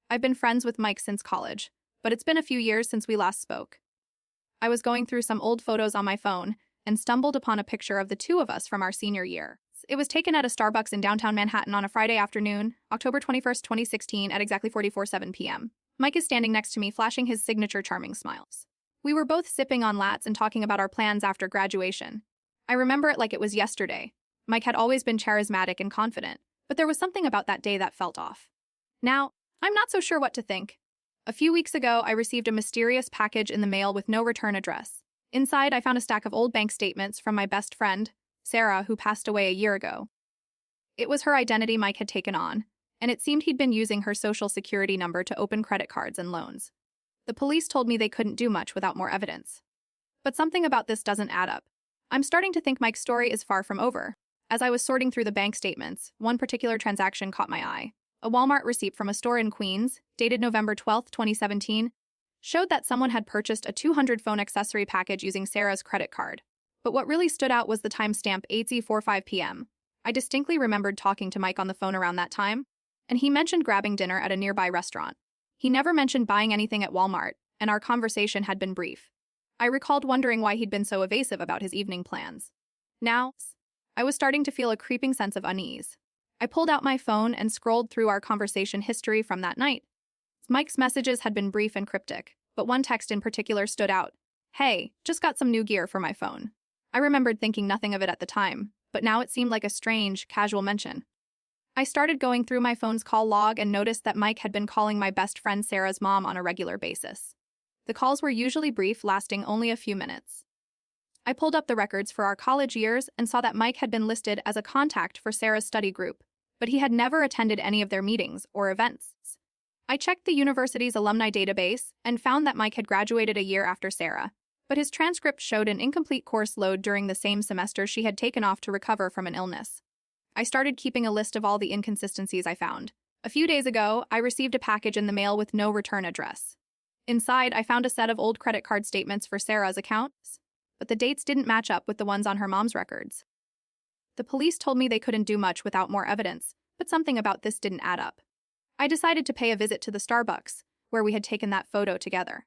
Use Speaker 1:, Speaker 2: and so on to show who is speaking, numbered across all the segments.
Speaker 1: I've been friends with Mike since college, but it's been a few years since we last spoke. I was going through some old photos on my phone and stumbled upon a picture of the two of us from our senior year. It was taken at a Starbucks in downtown Manhattan on a Friday afternoon, October 21st, 2016, at exactly 4:47 p.m. Mike is standing next to me, flashing his signature charming smiles. We were both sipping on lattes and talking about our plans after graduation. I remember it like it was yesterday. Mike had always been charismatic and confident, but there was something about that day that felt off. Now, I'm not so sure what to think. A few weeks ago, I received a mysterious package in the mail with no return address. Inside, I found a stack of old bank statements from my best friend, Sarah, who passed away a year ago. It was her identity Mike had taken on, and it seemed he'd been using her social security number to open credit cards and loans. The police told me they couldn't do much without more evidence. But something about this doesn't add up. I'm starting to think Mike's story is far from over. As I was sorting through the bank statements, one particular transaction caught my eye. A Walmart receipt from a store in Queens, dated November 12, 2017, showed that someone had purchased a 200-phone accessory package using Sarah's credit card. But what really stood out was the timestamp 8:45 p.m. I distinctly remembered talking to Mike on the phone around that time, and he mentioned grabbing dinner at a nearby restaurant. He never mentioned buying anything at Walmart, and our conversation had been brief. I recalled wondering why he'd been so evasive about his evening plans. Now, I was starting to feel a creeping sense of unease. I pulled out my phone and scrolled through our conversation history from that night. Mike's messages had been brief and cryptic, but one text in particular stood out. "Hey, just got some new gear for my phone." I remembered thinking nothing of it at the time, but now it seemed like a strange, casual mention. I started going through my phone's call log and noticed that Mike had been calling my best friend Sarah's mom on a regular basis. The calls were usually brief, lasting only a few minutes. I pulled up the records for our college years and saw that Mike had been listed as a contact for Sarah's study group, but he had never attended any of their meetings or events. I checked the university's alumni database and found that Mike had graduated a year after Sarah, but his transcript showed an incomplete course load during the same semester she had taken off to recover from an illness. I started keeping a list of all the inconsistencies I found. A few days ago, I received a package in the mail with no return address. Inside, I found a set of old credit card statements for Sarah's accounts, but the dates didn't match up with the ones on her mom's records. The police told me they couldn't do much without more evidence, but something about this didn't add up. I decided to pay a visit to the Starbucks, where we had taken that photo together.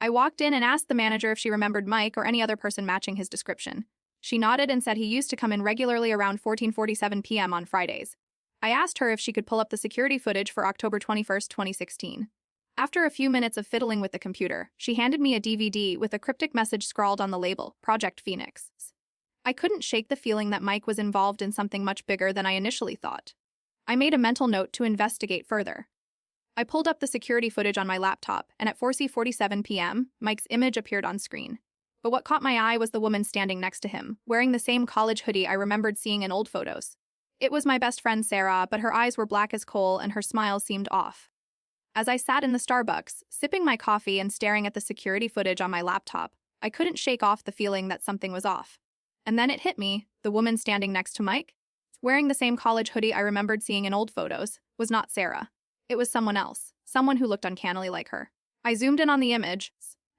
Speaker 1: I walked in and asked the manager if she remembered Mike or any other person matching his description. She nodded and said he used to come in regularly around 14:47 p.m. on Fridays. I asked her if she could pull up the security footage for October 21st, 2016. After a few minutes of fiddling with the computer, she handed me a DVD with a cryptic message scrawled on the label, Project Phoenix. I couldn't shake the feeling that Mike was involved in something much bigger than I initially thought. I made a mental note to investigate further. I pulled up the security footage on my laptop, and at 4:47 p.m., Mike's image appeared on screen. But what caught my eye was the woman standing next to him, wearing the same college hoodie I remembered seeing in old photos. It was my best friend Sarah, but her eyes were black as coal and her smile seemed off. As I sat in the Starbucks, sipping my coffee and staring at the security footage on my laptop, I couldn't shake off the feeling that something was off. And then it hit me, the woman standing next to Mike, wearing the same college hoodie I remembered seeing in old photos, was not Sarah. It was someone else, someone who looked uncannily like her. I zoomed in on the image,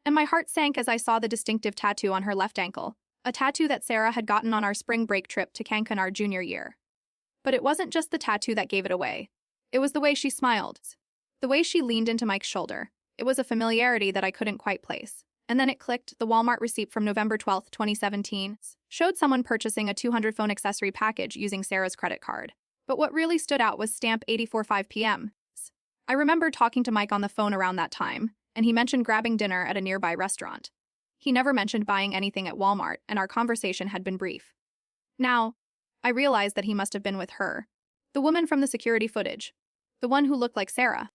Speaker 1: and my heart sank as I saw the distinctive tattoo on her left ankle, a tattoo that Sarah had gotten on our spring break trip to Cancun our junior year. But it wasn't just the tattoo that gave it away. It was the way she smiled, the way she leaned into Mike's shoulder. It was a familiarity that I couldn't quite place. And then it clicked. The Walmart receipt from November 12, 2017, showed someone purchasing a 200-phone accessory package using Sarah's credit card. But what really stood out was stamp 8:45 p.m. I remember talking to Mike on the phone around that time, and he mentioned grabbing dinner at a nearby restaurant. He never mentioned buying anything at Walmart, and our conversation had been brief. Now, I realized that he must have been with her, the woman from the security footage, the one who looked like Sarah.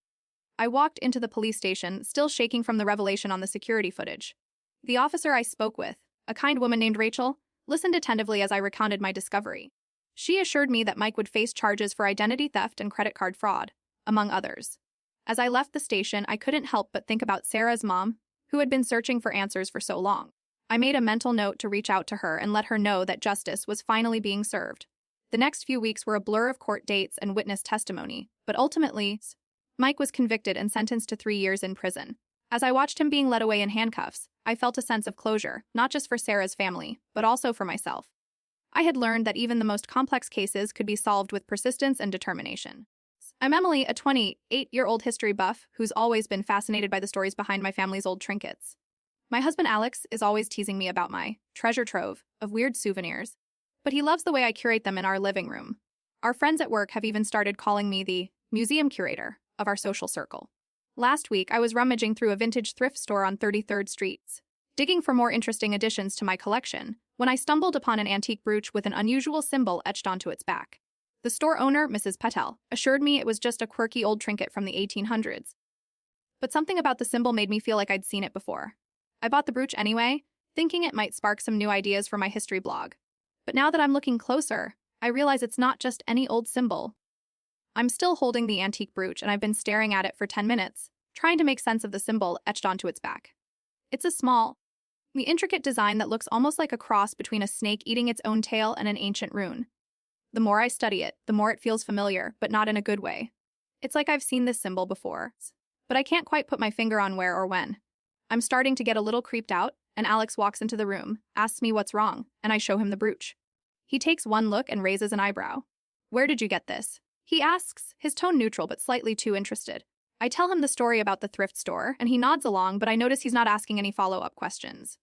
Speaker 1: I walked into the police station, still shaking from the revelation on the security footage. The officer I spoke with, a kind woman named Rachel, listened attentively as I recounted my discovery. She assured me that Mike would face charges for identity theft and credit card fraud, among others. As I left the station, I couldn't help but think about Sarah's mom, who had been searching for answers for so long. I made a mental note to reach out to her and let her know that justice was finally being served. The next few weeks were a blur of court dates and witness testimony, but ultimately, Mike was convicted and sentenced to 3 years in prison. As I watched him being led away in handcuffs, I felt a sense of closure, not just for Sarah's family, but also for myself. I had learned that even the most complex cases could be solved with persistence and determination. I'm Emily, a 28-year-old history buff who's always been fascinated by the stories behind my family's old trinkets. My husband Alex is always teasing me about my treasure trove of weird souvenirs, but he loves the way I curate them in our living room. Our friends at work have even started calling me the museum curator of our social circle. Last week, I was rummaging through a vintage thrift store on 33rd Street, digging for more interesting additions to my collection, when I stumbled upon an antique brooch with an unusual symbol etched onto its back. The store owner, Mrs. Patel, assured me it was just a quirky old trinket from the 1800s. But something about the symbol made me feel like I'd seen it before. I bought the brooch anyway, thinking it might spark some new ideas for my history blog. But now that I'm looking closer, I realize it's not just any old symbol. I'm still holding the antique brooch and I've been staring at it for 10 minutes, trying to make sense of the symbol etched onto its back. It's a small, the intricate design that looks almost like a cross between a snake eating its own tail and an ancient rune. The more I study it, the more it feels familiar, but not in a good way. It's like I've seen this symbol before, but I can't quite put my finger on where or when. I'm starting to get a little creeped out, and Alex walks into the room, asks me what's wrong, and I show him the brooch. He takes one look and raises an eyebrow. "Where did you get this?" he asks, his tone neutral but slightly too interested. I tell him the story about the thrift store, and he nods along, but I notice he's not asking any follow-up questions.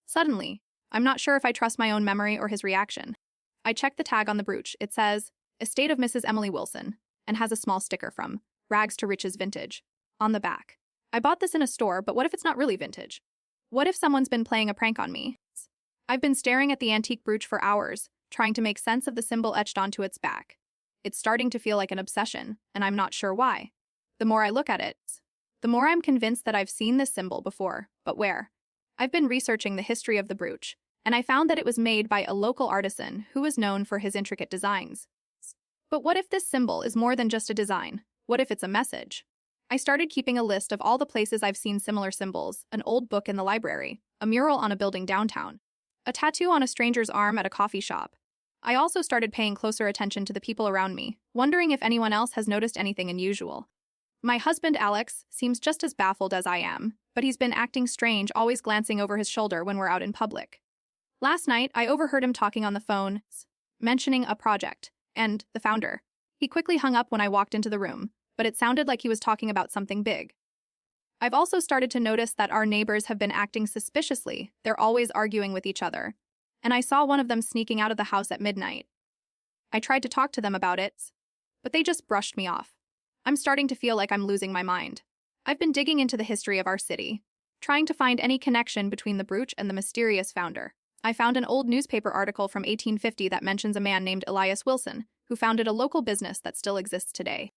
Speaker 1: Suddenly, I'm not sure if I trust my own memory or his reaction. I check the tag on the brooch. It says, "Estate of Mrs. Emily Wilson," and has a small sticker from Rags to Riches Vintage on the back. I bought this in a store, but what if it's not really vintage? What if someone's been playing a prank on me? I've been staring at the antique brooch for hours, trying to make sense of the symbol etched onto its back. It's starting to feel like an obsession, and I'm not sure why. The more I look at it, the more I'm convinced that I've seen this symbol before, but where? I've been researching the history of the brooch, and I found that it was made by a local artisan who was known for his intricate designs. But what if this symbol is more than just a design? What if it's a message? I started keeping a list of all the places I've seen similar symbols, an old book in the library, a mural on a building downtown, a tattoo on a stranger's arm at a coffee shop. I also started paying closer attention to the people around me, wondering if anyone else has noticed anything unusual. My husband, Alex, seems just as baffled as I am, but he's been acting strange, always glancing over his shoulder when we're out in public. Last night, I overheard him talking on the phone, mentioning a project, and the founder. He quickly hung up when I walked into the room, but it sounded like he was talking about something big. I've also started to notice that our neighbors have been acting suspiciously. They're always arguing with each other, and I saw one of them sneaking out of the house at midnight. I tried to talk to them about it, but they just brushed me off. I'm starting to feel like I'm losing my mind. I've been digging into the history of our city, trying to find any connection between the brooch and the mysterious founder. I found an old newspaper article from 1850 that mentions a man named Elias Wilson, who founded a local business that still exists today.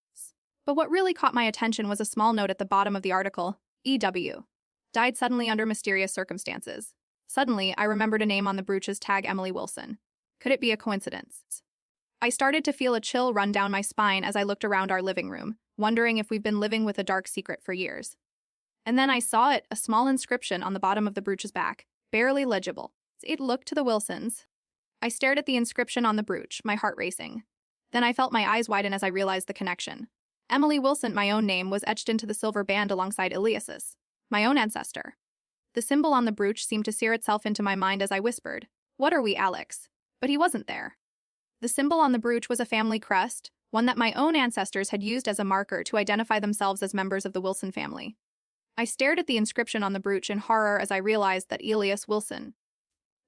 Speaker 1: But what really caught my attention was a small note at the bottom of the article, E.W. died suddenly under mysterious circumstances. Suddenly, I remembered a name on the brooch's tag, Emily Wilson. Could it be a coincidence? I started to feel a chill run down my spine as I looked around our living room, wondering if we've been living with a dark secret for years. And then I saw it, a small inscription on the bottom of the brooch's back, barely legible. It looked to the Wilsons. I stared at the inscription on the brooch, my heart racing. Then I felt my eyes widen as I realized the connection. Emily Wilson, my own name, was etched into the silver band alongside Elias's, my own ancestor. The symbol on the brooch seemed to sear itself into my mind as I whispered, "What are we, Alex?" But he wasn't there. The symbol on the brooch was a family crest, one that my own ancestors had used as a marker to identify themselves as members of the Wilson family. I stared at the inscription on the brooch in horror as I realized that Elias Wilson,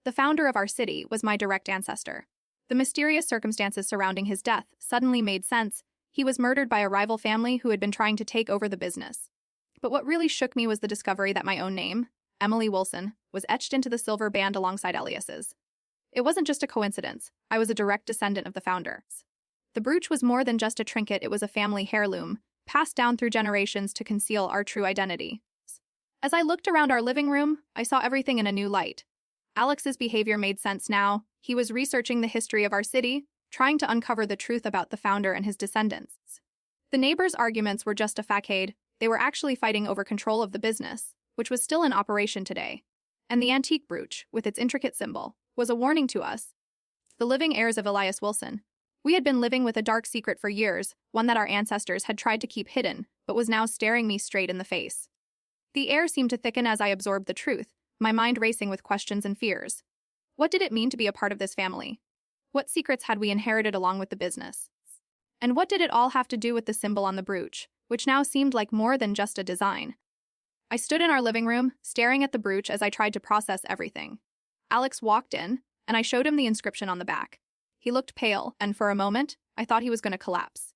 Speaker 1: the founder of our city, was my direct ancestor. The mysterious circumstances surrounding his death suddenly made sense. He was murdered by a rival family who had been trying to take over the business. But what really shook me was the discovery that my own name, Emily Wilson, was etched into the silver band alongside Elias's. It wasn't just a coincidence. I was a direct descendant of the founder. The brooch was more than just a trinket, it was a family heirloom, passed down through generations to conceal our true identity. As I looked around our living room, I saw everything in a new light. Alex's behavior made sense now. He was researching the history of our city, trying to uncover the truth about the founder and his descendants. The neighbors' arguments were just a facade. They were actually fighting over control of the business, which was still in operation today. And the antique brooch, with its intricate symbol, was a warning to us, the living heirs of Elias Wilson. We had been living with a dark secret for years, one that our ancestors had tried to keep hidden, but was now staring me straight in the face. The air seemed to thicken as I absorbed the truth, my mind racing with questions and fears. What did it mean to be a part of this family? What secrets had we inherited along with the business? And what did it all have to do with the symbol on the brooch, which now seemed like more than just a design? I stood in our living room, staring at the brooch as I tried to process everything. Alex walked in, and I showed him the inscription on the back. He looked pale, and for a moment, I thought he was going to collapse.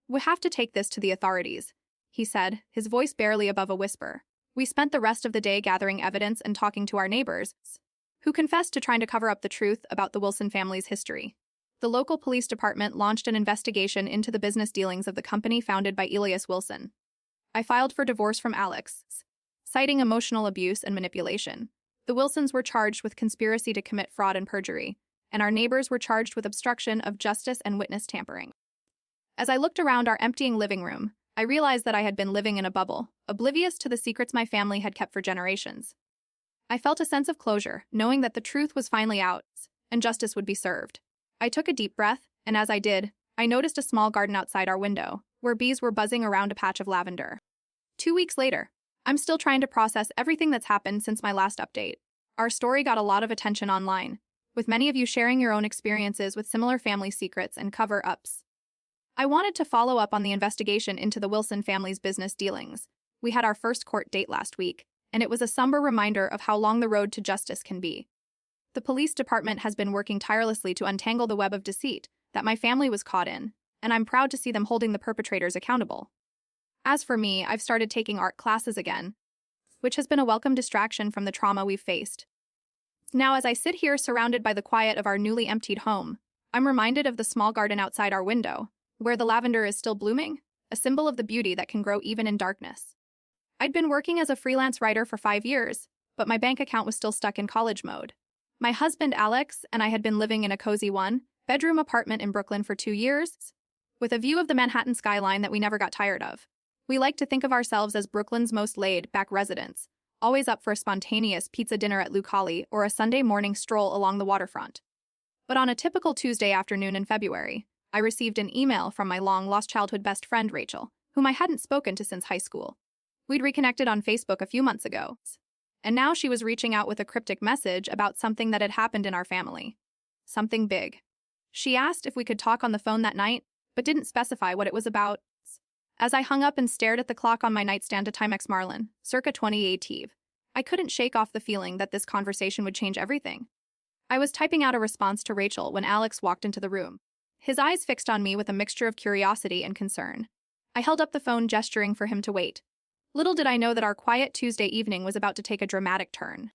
Speaker 1: "We have to take this to the authorities," he said, his voice barely above a whisper. We spent the rest of the day gathering evidence and talking to our neighbors, who confessed to trying to cover up the truth about the Wilson family's history. The local police department launched an investigation into the business dealings of the company founded by Elias Wilson. I filed for divorce from Alex, citing emotional abuse and manipulation. The Wilsons were charged with conspiracy to commit fraud and perjury, and our neighbors were charged with obstruction of justice and witness tampering. As I looked around our emptying living room, I realized that I had been living in a bubble, oblivious to the secrets my family had kept for generations. I felt a sense of closure, knowing that the truth was finally out, and justice would be served. I took a deep breath, and as I did, I noticed a small garden outside our window, where bees were buzzing around a patch of lavender. 2 weeks later, I'm still trying to process everything that's happened since my last update. Our story got a lot of attention online, with many of you sharing your own experiences with similar family secrets and cover-ups. I wanted to follow up on the investigation into the Wilson family's business dealings. We had our first court date last week, and it was a somber reminder of how long the road to justice can be. The police department has been working tirelessly to untangle the web of deceit that my family was caught in, and I'm proud to see them holding the perpetrators accountable. As for me, I've started taking art classes again, which has been a welcome distraction from the trauma we've faced. Now, as I sit here surrounded by the quiet of our newly emptied home, I'm reminded of the small garden outside our window, where the lavender is still blooming, a symbol of the beauty that can grow even in darkness. I'd been working as a freelance writer for 5 years, but my bank account was still stuck in college mode. My husband, Alex, and I had been living in a cozy one-bedroom apartment in Brooklyn for 2 years, with a view of the Manhattan skyline that we never got tired of. We like to think of ourselves as Brooklyn's most laid-back residents, always up for a spontaneous pizza dinner at Lucali or a Sunday morning stroll along the waterfront. But on a typical Tuesday afternoon in February, I received an email from my long-lost childhood best friend, Rachel, whom I hadn't spoken to since high school. We'd reconnected on Facebook a few months ago, and now she was reaching out with a cryptic message about something that had happened in our family. Something big. She asked if we could talk on the phone that night, but didn't specify what it was about. As I hung up and stared at the clock on my nightstand to Timex Marlin, circa 2018, I couldn't shake off the feeling that this conversation would change everything. I was typing out a response to Rachel when Alex walked into the room, his eyes fixed on me with a mixture of curiosity and concern. I held up the phone, gesturing for him to wait. Little did I know that our quiet Tuesday evening was about to take a dramatic turn.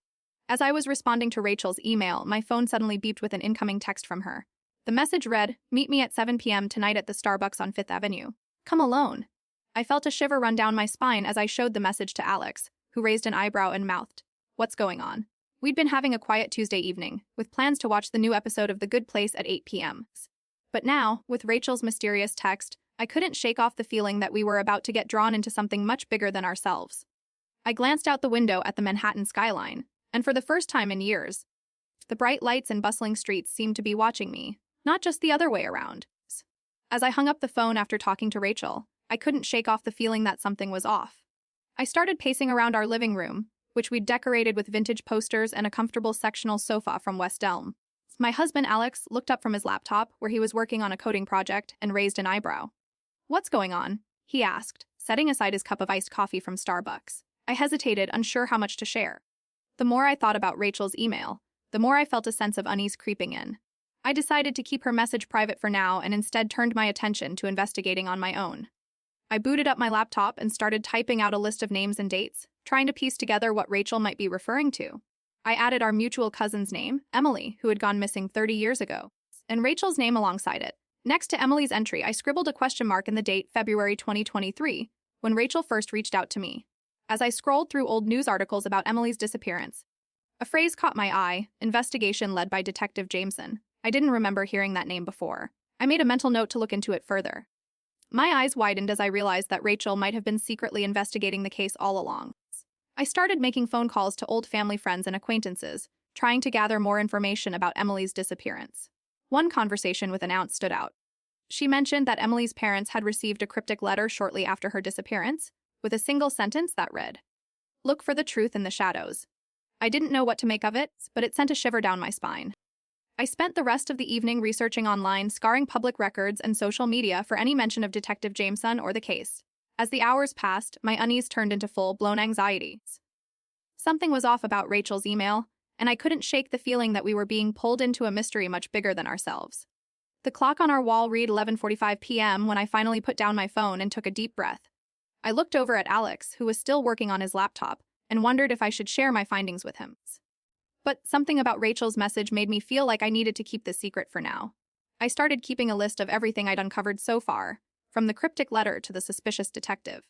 Speaker 1: As I was responding to Rachel's email, my phone suddenly beeped with an incoming text from her. The message read, "Meet me at 7 p.m. tonight at the Starbucks on 5th Avenue. Come alone." I felt a shiver run down my spine as I showed the message to Alex, who raised an eyebrow and mouthed, "What's going on?" We'd been having a quiet Tuesday evening, with plans to watch the new episode of The Good Place at 8 p.m. But now, with Rachel's mysterious text, I couldn't shake off the feeling that we were about to get drawn into something much bigger than ourselves. I glanced out the window at the Manhattan skyline, and for the first time in years, the bright lights and bustling streets seemed to be watching me, not just the other way around. As I hung up the phone after talking to Rachel, I couldn't shake off the feeling that something was off. I started pacing around our living room, which we'd decorated with vintage posters and a comfortable sectional sofa from West Elm. My husband, Alex, looked up from his laptop, where he was working on a coding project, and raised an eyebrow. "What's going on?" he asked, setting aside his cup of iced coffee from Starbucks. I hesitated, unsure how much to share. The more I thought about Rachel's email, the more I felt a sense of unease creeping in. I decided to keep her message private for now and instead turned my attention to investigating on my own. I booted up my laptop and started typing out a list of names and dates, trying to piece together what Rachel might be referring to. I added our mutual cousin's name, Emily, who had gone missing 30 years ago, and Rachel's name alongside it. Next to Emily's entry, I scribbled a question mark in the date February 2023, when Rachel first reached out to me. As I scrolled through old news articles about Emily's disappearance, a phrase caught my eye, investigation led by Detective Jameson. I didn't remember hearing that name before. I made a mental note to look into it further. My eyes widened as I realized that Rachel might have been secretly investigating the case all along. I started making phone calls to old family friends and acquaintances, trying to gather more information about Emily's disappearance. One conversation with an aunt stood out. She mentioned that Emily's parents had received a cryptic letter shortly after her disappearance, with a single sentence that read, "Look for the truth in the shadows." I didn't know what to make of it, but it sent a shiver down my spine. I spent the rest of the evening researching online, scouring public records and social media for any mention of Detective Jameson or the case. As the hours passed, my unease turned into full-blown anxiety. Something was off about Rachel's email, and I couldn't shake the feeling that we were being pulled into a mystery much bigger than ourselves. The clock on our wall read 11:45 p.m. when I finally put down my phone and took a deep breath. I looked over at Alex, who was still working on his laptop, and wondered if I should share my findings with him. But something about Rachel's message made me feel like I needed to keep this secret for now. I started keeping a list of everything I'd uncovered so far, from the cryptic letter to the suspicious detective.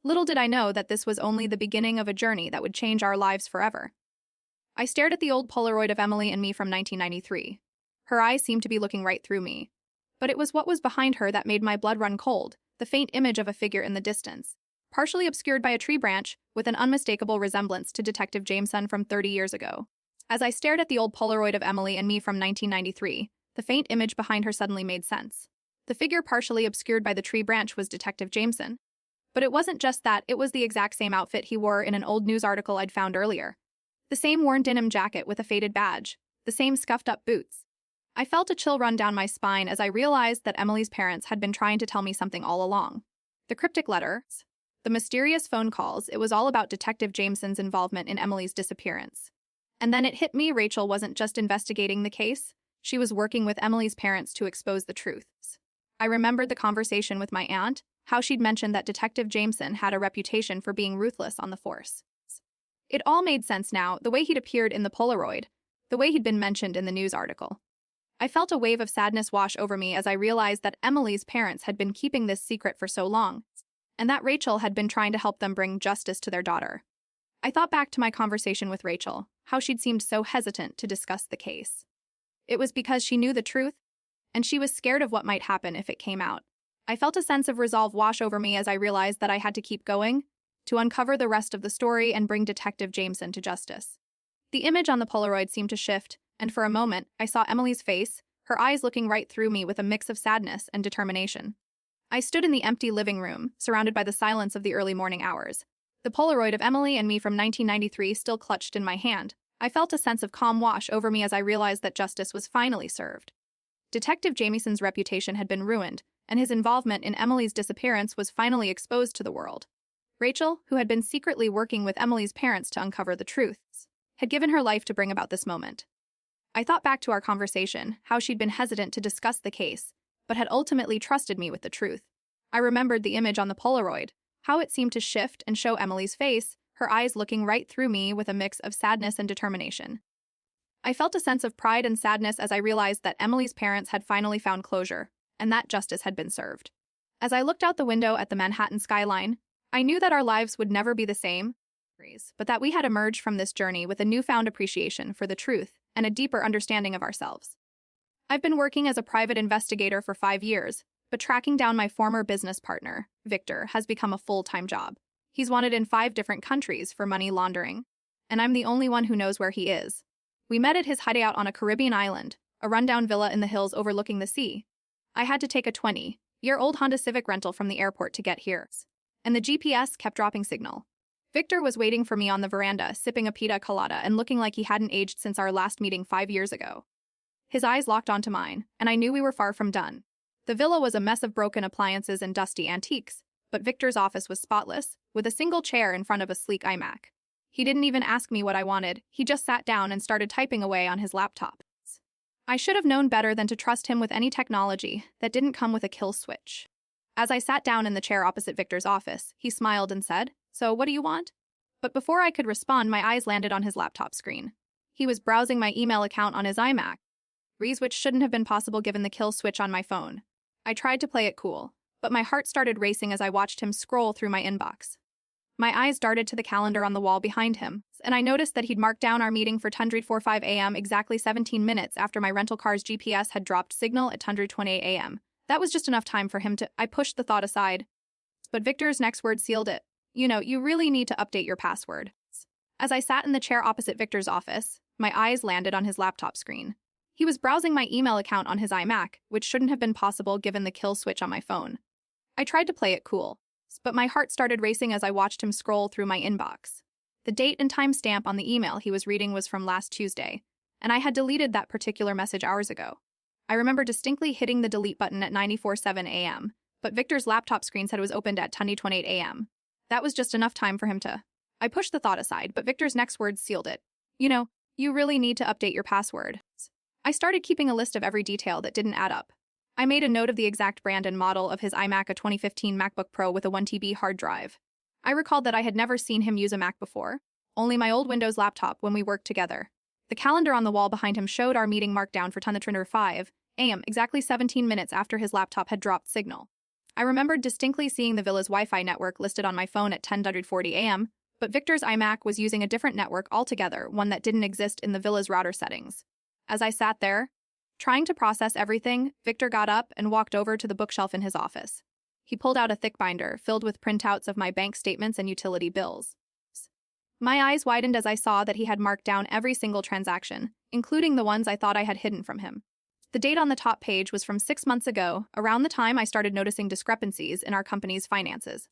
Speaker 1: Little did I know that this was only the beginning of a journey that would change our lives forever. I stared at the old Polaroid of Emily and me from 1993. Her eyes seemed to be looking right through me. But it was what was behind her that made my blood run cold, the faint image of a figure in the distance, partially obscured by a tree branch, with an unmistakable resemblance to Detective Jameson from 30 years ago. As I stared at the old Polaroid of Emily and me from 1993, the faint image behind her suddenly made sense. The figure partially obscured by the tree branch was Detective Jameson. But it wasn't just that, it was the exact same outfit he wore in an old news article I'd found earlier. The same worn denim jacket with a faded badge, the same scuffed-up boots. I felt a chill run down my spine as I realized that Emily's parents had been trying to tell me something all along. The cryptic letters, the mysterious phone calls, it was all about Detective Jameson's involvement in Emily's disappearance. And then it hit me, Rachel wasn't just investigating the case, she was working with Emily's parents to expose the truths. I remembered the conversation with my aunt, how she'd mentioned that Detective Jameson had a reputation for being ruthless on the force. It all made sense now, the way he'd appeared in the Polaroid, the way he'd been mentioned in the news article. I felt a wave of sadness wash over me as I realized that Emily's parents had been keeping this secret for so long, and that Rachel had been trying to help them bring justice to their daughter. I thought back to my conversation with Rachel, how she'd seemed so hesitant to discuss the case. It was because she knew the truth, and she was scared of what might happen if it came out. I felt a sense of resolve wash over me as I realized that I had to keep going, to uncover the rest of the story and bring Detective Jameson to justice. The image on the Polaroid seemed to shift, and for a moment, I saw Emily's face, her eyes looking right through me with a mix of sadness and determination. I stood in the empty living room, surrounded by the silence of the early morning hours. The Polaroid of Emily and me from 1993 still clutched in my hand. I felt a sense of calm wash over me as I realized that justice was finally served. Detective Jameson's reputation had been ruined, and his involvement in Emily's disappearance was finally exposed to the world. Rachel, who had been secretly working with Emily's parents to uncover the truths, had given her life to bring about this moment. I thought back to our conversation, how she'd been hesitant to discuss the case, but had ultimately trusted me with the truth. I remembered the image on the Polaroid, how it seemed to shift and show Emily's face, her eyes looking right through me with a mix of sadness and determination. I felt a sense of pride and sadness as I realized that Emily's parents had finally found closure, and that justice had been served. As I looked out the window at the Manhattan skyline, I knew that our lives would never be the same, but that we had emerged from this journey with a newfound appreciation for the truth and a deeper understanding of ourselves. I've been working as a private investigator for 5 years, but tracking down my former business partner, Victor, has become a full-time job. He's wanted in 5 different countries for money laundering, and I'm the only one who knows where he is. We met at his hideout on a Caribbean island, a rundown villa in the hills overlooking the sea. I had to take a 20-year-old Honda Civic rental from the airport to get here, and the GPS kept dropping signal. Victor was waiting for me on the veranda, sipping a pina colada and looking like he hadn't aged since our last meeting 5 years ago. His eyes locked onto mine, and I knew we were far from done. The villa was a mess of broken appliances and dusty antiques, but Victor's office was spotless, with a single chair in front of a sleek iMac. He didn't even ask me what I wanted, he just sat down and started typing away on his laptop. I should have known better than to trust him with any technology that didn't come with a kill switch. As I sat down in the chair opposite Victor's office, he smiled and said, "So what do you want?" But before I could respond, my eyes landed on his laptop screen. He was browsing my email account on his iMac, which shouldn't have been possible given the kill switch on my phone. I tried to play it cool, but my heart started racing as I watched him scroll through my inbox. My eyes darted to the calendar on the wall behind him, and I noticed that he'd marked down our meeting for 10:45 a.m. exactly 17 minutes after my rental car's GPS had dropped signal at 10:28 a.m. That was just enough time for him to— I pushed the thought aside. But Victor's next word sealed it. You really need to update your password. As I sat in the chair opposite Victor's office, my eyes landed on his laptop screen. He was browsing my email account on his iMac, which shouldn't have been possible given the kill switch on my phone. I tried to play it cool, but my heart started racing as I watched him scroll through my inbox. The date and time stamp on the email he was reading was from last Tuesday, and I had deleted that particular message hours ago. I remember distinctly hitting the delete button at 9:47 a.m., but Victor's laptop screen said it was opened at 10:28 a.m. That was just enough time for him to... I pushed the thought aside, but Victor's next words sealed it. You really need to update your password. I started keeping a list of every detail that didn't add up. I made a note of the exact brand and model of his iMac, a 2015 MacBook Pro with a 1 TB hard drive. I recalled that I had never seen him use a Mac before, only my old Windows laptop when we worked together. The calendar on the wall behind him showed our meeting marked down for 10:05 a.m., exactly 17 minutes after his laptop had dropped signal. I remembered distinctly seeing the villa's Wi-Fi network listed on my phone at 10:40 a.m., but Victor's iMac was using a different network altogether, one that didn't exist in the villa's router settings. As I sat there, trying to process everything, Victor got up and walked over to the bookshelf in his office. He pulled out a thick binder filled with printouts of my bank statements and utility bills. My eyes widened as I saw that he had marked down every single transaction, including the ones I thought I had hidden from him. The date on the top page was from 6 months ago, around the time I started noticing discrepancies in our company's finances.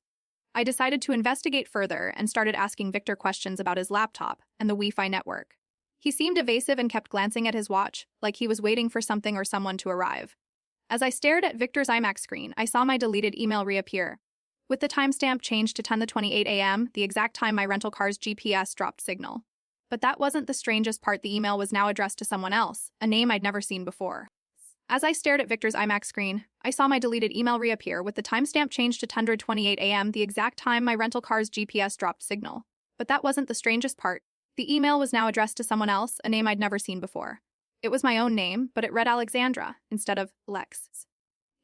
Speaker 1: I decided to investigate further and started asking Victor questions about his laptop and the Wi-Fi network. He seemed evasive and kept glancing at his watch, like he was waiting for something or someone to arrive. As I stared at Victor's iMac screen, I saw my deleted email reappear. With the timestamp changed to 10:28 a.m., the exact time my rental car's GPS dropped signal. But that wasn't the strangest part. The email was now addressed to someone else, a name I'd never seen before. As I stared at Victor's iMac screen, I saw my deleted email reappear with the timestamp changed to 10:28 a.m., the exact time my rental car's GPS dropped signal. But that wasn't the strangest part. The email was now addressed to someone else, a name I'd never seen before. It was my own name, but it read Alexandra instead of Lex.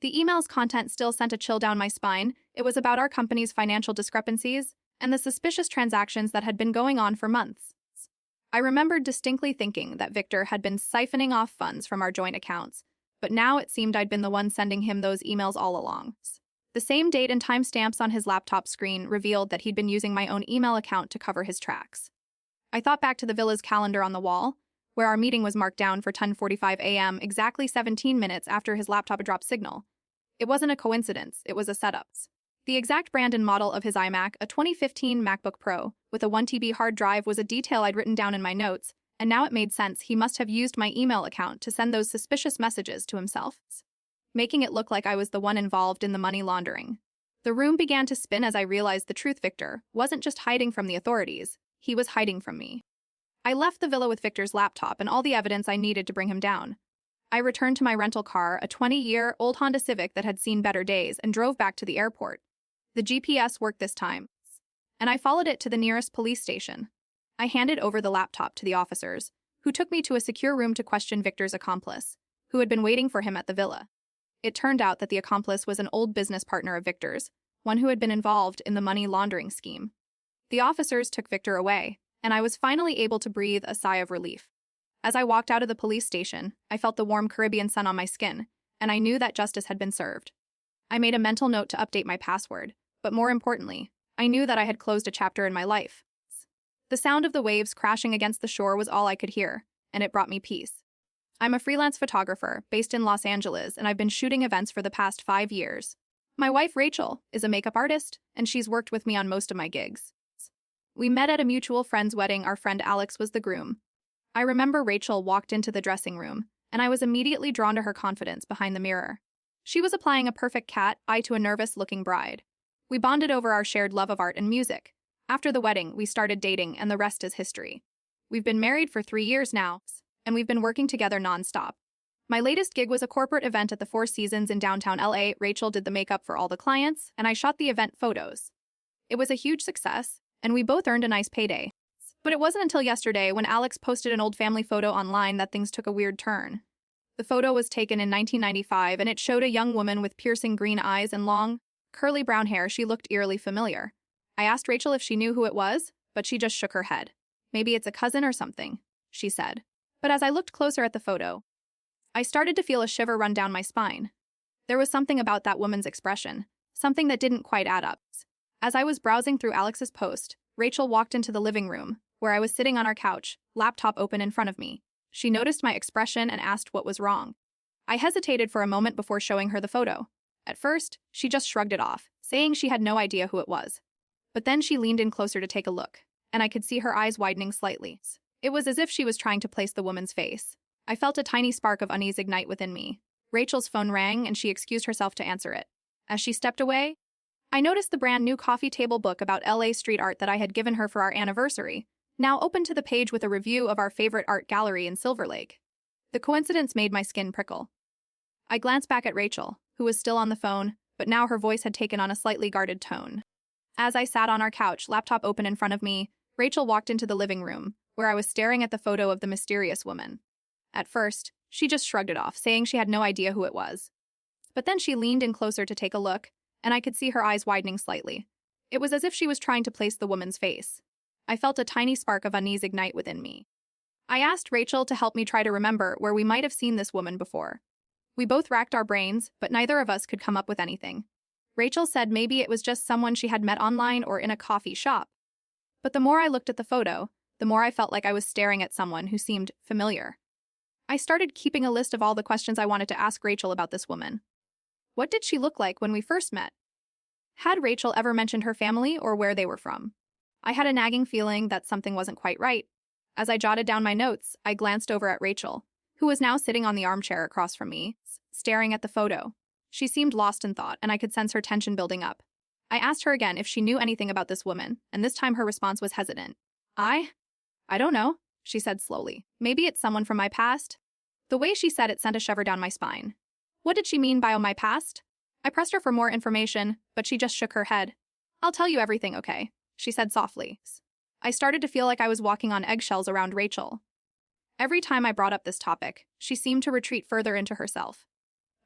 Speaker 1: The email's content still sent a chill down my spine. It was about our company's financial discrepancies and the suspicious transactions that had been going on for months. I remembered distinctly thinking that Victor had been siphoning off funds from our joint accounts, but now it seemed I'd been the one sending him those emails all along. The same date and timestamps on his laptop screen revealed that he'd been using my own email account to cover his tracks. I thought back to the villa's calendar on the wall, where our meeting was marked down for 10:45 a.m., exactly 17 minutes after his laptop had dropped signal. It wasn't a coincidence, it was a setup. The exact brand and model of his iMac, a 2015 MacBook Pro with a 1 TB hard drive, was a detail I'd written down in my notes, and now it made sense. He must have used my email account to send those suspicious messages to himself, making it look like I was the one involved in the money laundering. The room began to spin as I realized the truth. Victor wasn't just hiding from the authorities, he was hiding from me. I left the villa with Victor's laptop and all the evidence I needed to bring him down. I returned to my rental car, a 20-year-old Honda Civic that had seen better days, and drove back to the airport. The GPS worked this time, and I followed it to the nearest police station. I handed over the laptop to the officers, who took me to a secure room to question Victor's accomplice, who had been waiting for him at the villa. It turned out that the accomplice was an old business partner of Victor's, one who had been involved in the money laundering scheme. The officers took Victor away, and I was finally able to breathe a sigh of relief. As I walked out of the police station, I felt the warm Caribbean sun on my skin, and I knew that justice had been served. I made a mental note to update my password, but more importantly, I knew that I had closed a chapter in my life. The sound of the waves crashing against the shore was all I could hear, and it brought me peace. I'm a freelance photographer based in Los Angeles, and I've been shooting events for the past 5 years. My wife, Rachel, is a makeup artist, and she's worked with me on most of my gigs. We met at a mutual friend's wedding. Our friend Alex was the groom. I remember Rachel walked into the dressing room, and I was immediately drawn to her confidence behind the mirror. She was applying a perfect cat eye to a nervous-looking bride. We bonded over our shared love of art and music. After the wedding, we started dating, and the rest is history. We've been married for 3 years now, and we've been working together nonstop. My latest gig was a corporate event at the Four Seasons in downtown LA. Rachel did the makeup for all the clients, and I shot the event photos. It was a huge success, and we both earned a nice payday. But it wasn't until yesterday, when Alex posted an old family photo online, that things took a weird turn. The photo was taken in 1995, and it showed a young woman with piercing green eyes and long, curly brown hair. She looked eerily familiar. I asked Rachel if she knew who it was, but she just shook her head. "Maybe it's a cousin or something," she said. But as I looked closer at the photo, I started to feel a shiver run down my spine. There was something about that woman's expression, something that didn't quite add up. As I was browsing through Alex's post, Rachel walked into the living room, where I was sitting on our couch, laptop open in front of me. She noticed my expression and asked what was wrong. I hesitated for a moment before showing her the photo. At first, she just shrugged it off, saying she had no idea who it was. But then she leaned in closer to take a look, and I could see her eyes widening slightly. It was as if she was trying to place the woman's face. I felt a tiny spark of unease ignite within me. Rachel's phone rang and she excused herself to answer it. As she stepped away, I noticed the brand new coffee table book about LA street art that I had given her for our anniversary, now open to the page with a review of our favorite art gallery in Silver Lake. The coincidence made my skin prickle. I glanced back at Rachel, who was still on the phone, but now her voice had taken on a slightly guarded tone. As I sat on our couch, laptop open in front of me, Rachel walked into the living room, where I was staring at the photo of the mysterious woman. At first, she just shrugged it off, saying she had no idea who it was. But then she leaned in closer to take a look, and I could see her eyes widening slightly. It was as if she was trying to place the woman's face. I felt a tiny spark of unease ignite within me. I asked Rachel to help me try to remember where we might have seen this woman before. We both racked our brains, but neither of us could come up with anything. Rachel said maybe it was just someone she had met online or in a coffee shop. But the more I looked at the photo, the more I felt like I was staring at someone who seemed familiar. I started keeping a list of all the questions I wanted to ask Rachel about this woman. What did she look like when we first met? Had Rachel ever mentioned her family or where they were from? I had a nagging feeling that something wasn't quite right. As I jotted down my notes, I glanced over at Rachel, who was now sitting on the armchair across from me, staring at the photo. She seemed lost in thought, and I could sense her tension building up. I asked her again if she knew anything about this woman, and this time her response was hesitant. I don't know, she said slowly. Maybe it's someone from my past? The way she said it sent a shiver down my spine. What did she mean by my past? I pressed her for more information, but she just shook her head. I'll tell you everything, okay? She said softly. I started to feel like I was walking on eggshells around Rachel. Every time I brought up this topic, she seemed to retreat further into herself.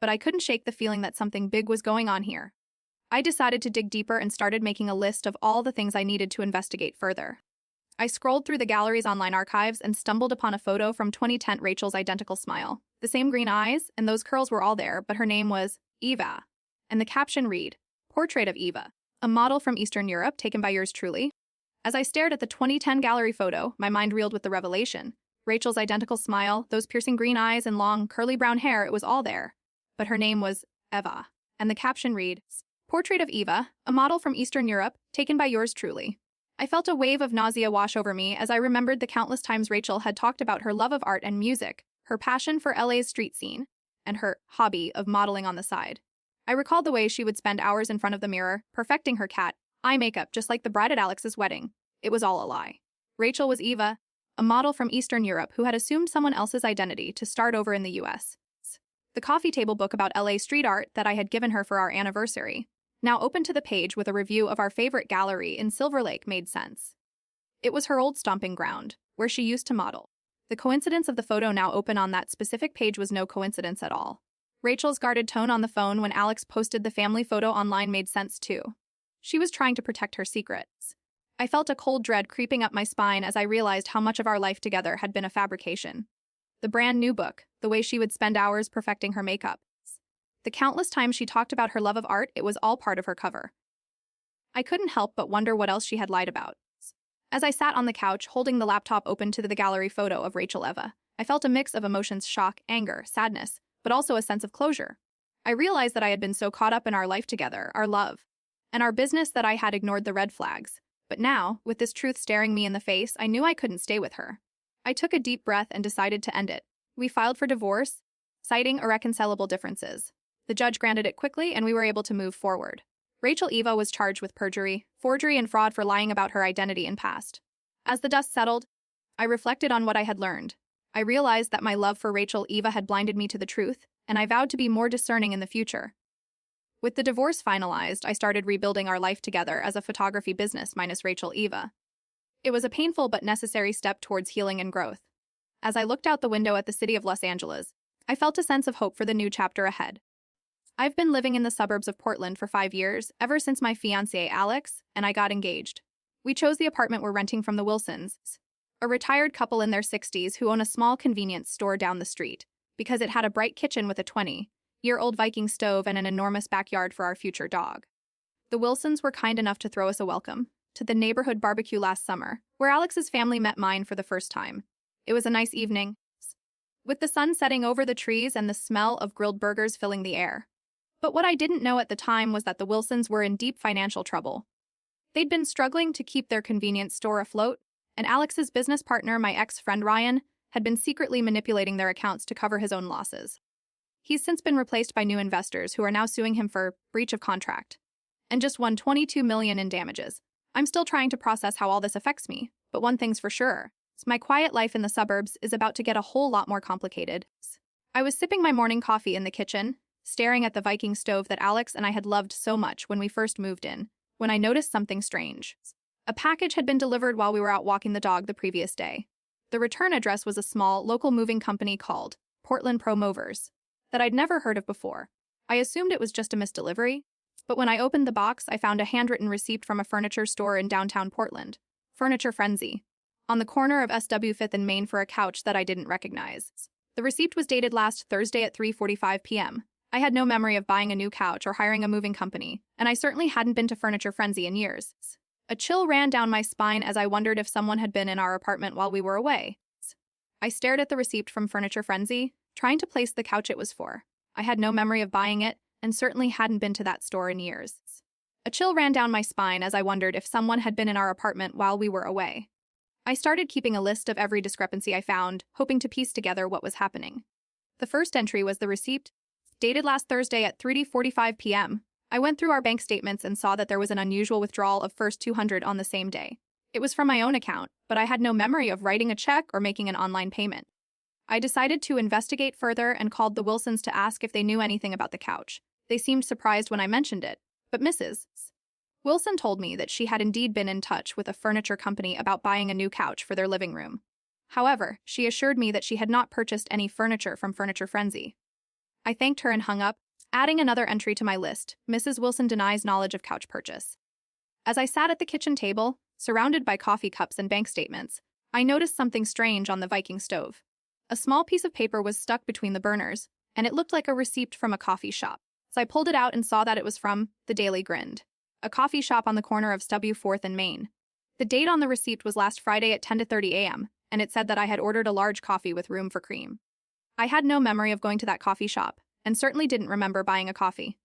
Speaker 1: But I couldn't shake the feeling that something big was going on here. I decided to dig deeper and started making a list of all the things I needed to investigate further. I scrolled through the gallery's online archives and stumbled upon a photo from 2010. Rachel's identical smile. The same green eyes and those curls were all there, but her name was Eva. And the caption read, "Portrait of Eva, a model from Eastern Europe taken by yours truly." As I stared at the 2010 gallery photo, my mind reeled with the revelation. Rachel's identical smile, those piercing green eyes and long, curly brown hair, it was all there. But her name was Eva. And the caption read, "Portrait of Eva, a model from Eastern Europe, taken by yours truly." I felt a wave of nausea wash over me as I remembered the countless times Rachel had talked about her love of art and music, her passion for LA's street scene, and her hobby of modeling on the side. I recalled the way she would spend hours in front of the mirror, perfecting her cat eye makeup just like the bride at Alex's wedding. It was all a lie. Rachel was Eva, a model from Eastern Europe who had assumed someone else's identity to start over in the US. The coffee table book about LA street art that I had given her for our anniversary, now open to the page with a review of our favorite gallery in Silver Lake, made sense. It was her old stomping ground, where she used to model. The coincidence of the photo now open on that specific page was no coincidence at all. Rachel's guarded tone on the phone when Alex posted the family photo online made sense too. She was trying to protect her secrets. I felt a cold dread creeping up my spine as I realized how much of our life together had been a fabrication. The brand new book, the way she would spend hours perfecting her makeup. The countless times she talked about her love of art, it was all part of her cover. I couldn't help but wonder what else she had lied about. As I sat on the couch, holding the laptop open to the gallery photo of Rachel Eva, I felt a mix of emotions: shock, anger, sadness, but also a sense of closure. I realized that I had been so caught up in our life together, our love, and our business that I had ignored the red flags. But now, with this truth staring me in the face, I knew I couldn't stay with her. I took a deep breath and decided to end it. We filed for divorce, citing irreconcilable differences. The judge granted it quickly, and we were able to move forward. Rachel Eva was charged with perjury, forgery, and fraud for lying about her identity and past. As the dust settled, I reflected on what I had learned. I realized that my love for Rachel Eva had blinded me to the truth, and I vowed to be more discerning in the future. With the divorce finalized, I started rebuilding our life together as a photography business minus Rachel Eva. It was a painful but necessary step towards healing and growth. As I looked out the window at the city of Los Angeles, I felt a sense of hope for the new chapter ahead. I've been living in the suburbs of Portland for 5 years, ever since my fiancé Alex and I got engaged. We chose the apartment we're renting from the Wilsons, a retired couple in their 60s who own a small convenience store down the street, because it had a bright kitchen with a 20-year-old Viking stove and an enormous backyard for our future dog. The Wilsons were kind enough to throw us a welcome to the neighborhood barbecue last summer, where Alex's family met mine for the first time. It was a nice evening, with the sun setting over the trees and the smell of grilled burgers filling the air. But what I didn't know at the time was that the Wilsons were in deep financial trouble. They'd been struggling to keep their convenience store afloat, And Alex's business partner, my ex-friend Ryan, had been secretly manipulating their accounts to cover his own losses. He's since been replaced by new investors who are now suing him for breach of contract and just won $22 million in damages. I'm still trying to process how all this affects me, but one thing's for sure. My quiet life in the suburbs is about to get a whole lot more complicated. I was sipping my morning coffee in the kitchen, staring at the Viking stove that Alex and I had loved so much when we first moved in, when I noticed something strange. A package had been delivered while we were out walking the dog the previous day. The return address was a small, local moving company called Portland Pro Movers that I'd never heard of before. I assumed it was just a misdelivery, but when I opened the box, I found a handwritten receipt from a furniture store in downtown Portland, Furniture Frenzy, on the corner of SW 5th and Main for a couch that I didn't recognize. The receipt was dated last Thursday at 3:45 p.m. I had no memory of buying a new couch or hiring a moving company, and I certainly hadn't been to Furniture Frenzy in years. A chill ran down my spine as I wondered if someone had been in our apartment while we were away. I stared at the receipt from Furniture Frenzy, trying to place the couch it was for. I had no memory of buying it, and certainly hadn't been to that store in years. A chill ran down my spine as I wondered if someone had been in our apartment while we were away. I started keeping a list of every discrepancy I found, hoping to piece together what was happening. The first entry was the receipt, dated last Thursday at 3:45 p.m. I went through our bank statements and saw that there was an unusual withdrawal of first $200 on the same day. It was from my own account, but I had no memory of writing a check or making an online payment. I decided to investigate further and called the Wilsons to ask if they knew anything about the couch. They seemed surprised when I mentioned it, but Mrs. Wilson told me that she had indeed been in touch with a furniture company about buying a new couch for their living room. However, she assured me that she had not purchased any furniture from Furniture Frenzy. I thanked her and hung up, adding another entry to my list. Mrs. Wilson denies knowledge of couch purchase. As I sat at the kitchen table, surrounded by coffee cups and bank statements, I noticed something strange on the Viking stove. A small piece of paper was stuck between the burners, and it looked like a receipt from a coffee shop. So I pulled it out and saw that it was from the Daily Grind, a coffee shop on the corner of SW 4th and Main. The date on the receipt was last Friday at 10:30 a.m., and it said that I had ordered a large coffee with room for cream. I had no memory of going to that coffee shop, and certainly didn't remember buying a coffee.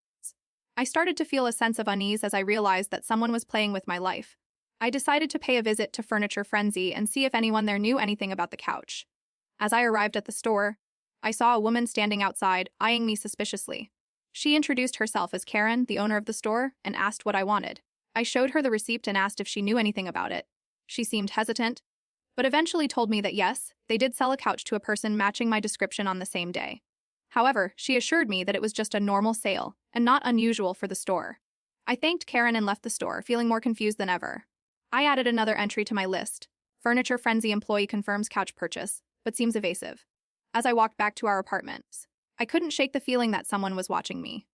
Speaker 1: I started to feel a sense of unease as I realized that someone was playing with my life. I decided to pay a visit to Furniture Frenzy and see if anyone there knew anything about the couch. As I arrived at the store, I saw a woman standing outside, eyeing me suspiciously. She introduced herself as Karen, the owner of the store, and asked what I wanted. I showed her the receipt and asked if she knew anything about it. She seemed hesitant, but eventually told me that yes, they did sell a couch to a person matching my description on the same day. However, she assured me that it was just a normal sale and not unusual for the store. I thanked Karen and left the store, feeling more confused than ever. I added another entry to my list. Furniture Frenzy employee confirms couch purchase, but seems evasive. As I walked back to our apartments, I couldn't shake the feeling that someone was watching me.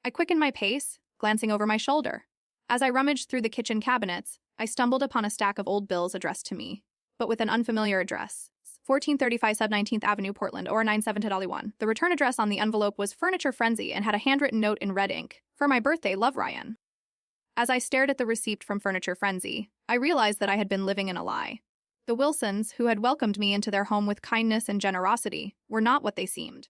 Speaker 1: I quickened my pace, glancing over my shoulder. As I rummaged through the kitchen cabinets, I stumbled upon a stack of old bills addressed to me, but with an unfamiliar address. 1435 Sub 19th Avenue, Portland, or 97 Dolly 1. The return address on the envelope was Furniture Frenzy and had a handwritten note in red ink. For my birthday, love, Ryan. As I stared at the receipt from Furniture Frenzy, I realized that I had been living in a lie. The Wilsons, who had welcomed me into their home with kindness and generosity, were not what they seemed.